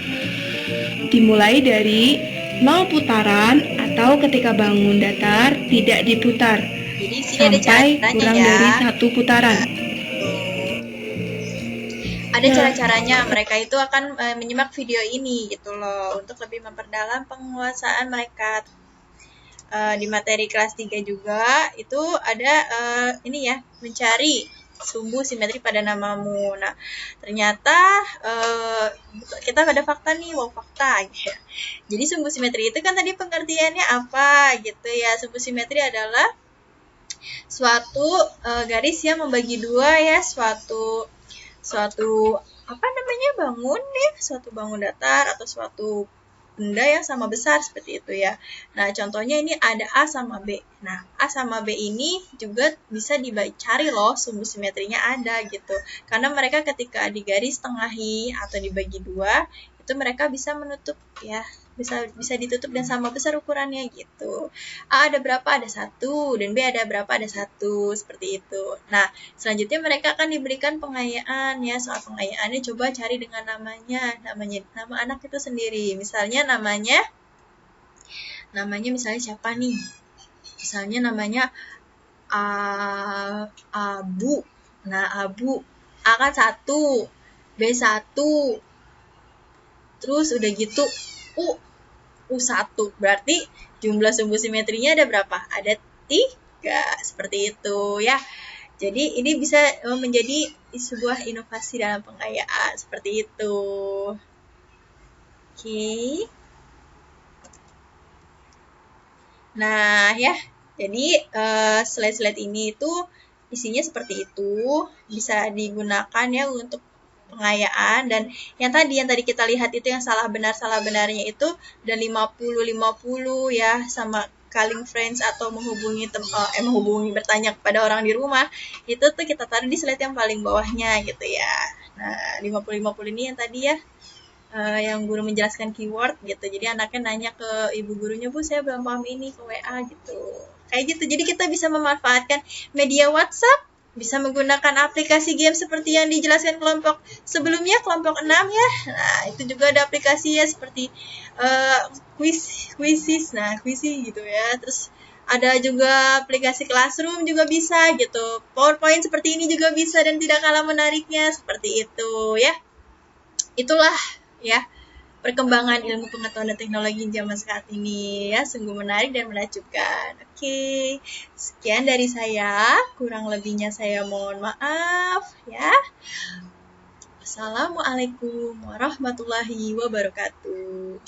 Dimulai dari 0 putaran atau ketika bangun datar tidak diputar. Jadi sini sampai ada kurang ya. dari 1 putaran. Ada cara-caranya, mereka itu akan menyimak video ini gitu loh untuk lebih memperdalam penguasaan mereka. Di materi kelas 3 juga itu ada ini ya, mencari sumbu simetri pada namamu. Nah, ternyata kita pada fakta nih, wow fakta gitu ya. Jadi sumbu simetri itu kan tadi pengertiannya apa gitu ya. Sumbu simetri adalah suatu garis yang membagi dua ya, suatu apa namanya, bangun ya, suatu bangun datar atau suatu benda yang sama besar seperti itu ya. Nah, contohnya ini ada A sama B. Nah, A sama B ini juga bisa dicari loh, sumbu simetrinya ada gitu. Karena mereka ketika digaris tengahi atau dibagi dua, itu mereka bisa menutup ya, bisa ditutup dan sama besar ukurannya gitu. A ada berapa? Ada 1, dan B ada berapa? Ada 1, seperti itu. Nah, selanjutnya mereka akan diberikan pengayaan ya. Soal pengayaannya coba cari dengan nama anak itu sendiri. Misalnya namanya misalnya siapa nih? Misalnya namanya Abu. Nah, Abu. A kan 1, B 1. Terus udah gitu U1. Berarti jumlah sumbu simetrinya ada berapa? Ada 3. Seperti itu ya. Jadi ini bisa menjadi sebuah inovasi dalam pengayaan. Seperti itu. Oke. Nah ya. Jadi slide-slide ini itu isinya seperti itu. Bisa digunakan ya untuk pengayaan. Dan yang tadi kita lihat itu yang salah benarnya itu dan 50-50 ya, sama calling friends atau menghubungi bertanya kepada orang di rumah, itu tuh kita taruh di slide yang paling bawahnya gitu ya. Nah, 50-50 ini yang tadi ya, yang guru menjelaskan keyword gitu. Jadi anaknya nanya ke ibu gurunya, Bu saya belum paham ini, ke WA gitu. Kayak gitu. Jadi kita bisa memanfaatkan media WhatsApp, bisa menggunakan aplikasi game seperti yang dijelaskan kelompok sebelumnya, kelompok 6 ya. Nah, itu juga ada aplikasi ya seperti Quizzes, nah Quizy gitu ya. Terus ada juga aplikasi Classroom juga bisa gitu. PowerPoint seperti ini juga bisa dan tidak kalah menariknya, seperti itu ya. Itulah ya perkembangan ilmu pengetahuan dan teknologi zaman saat ini ya, sungguh menarik dan menakjubkan. Oke, sekian dari saya, kurang lebihnya saya mohon maaf ya. Assalamualaikum warahmatullahi wabarakatuh.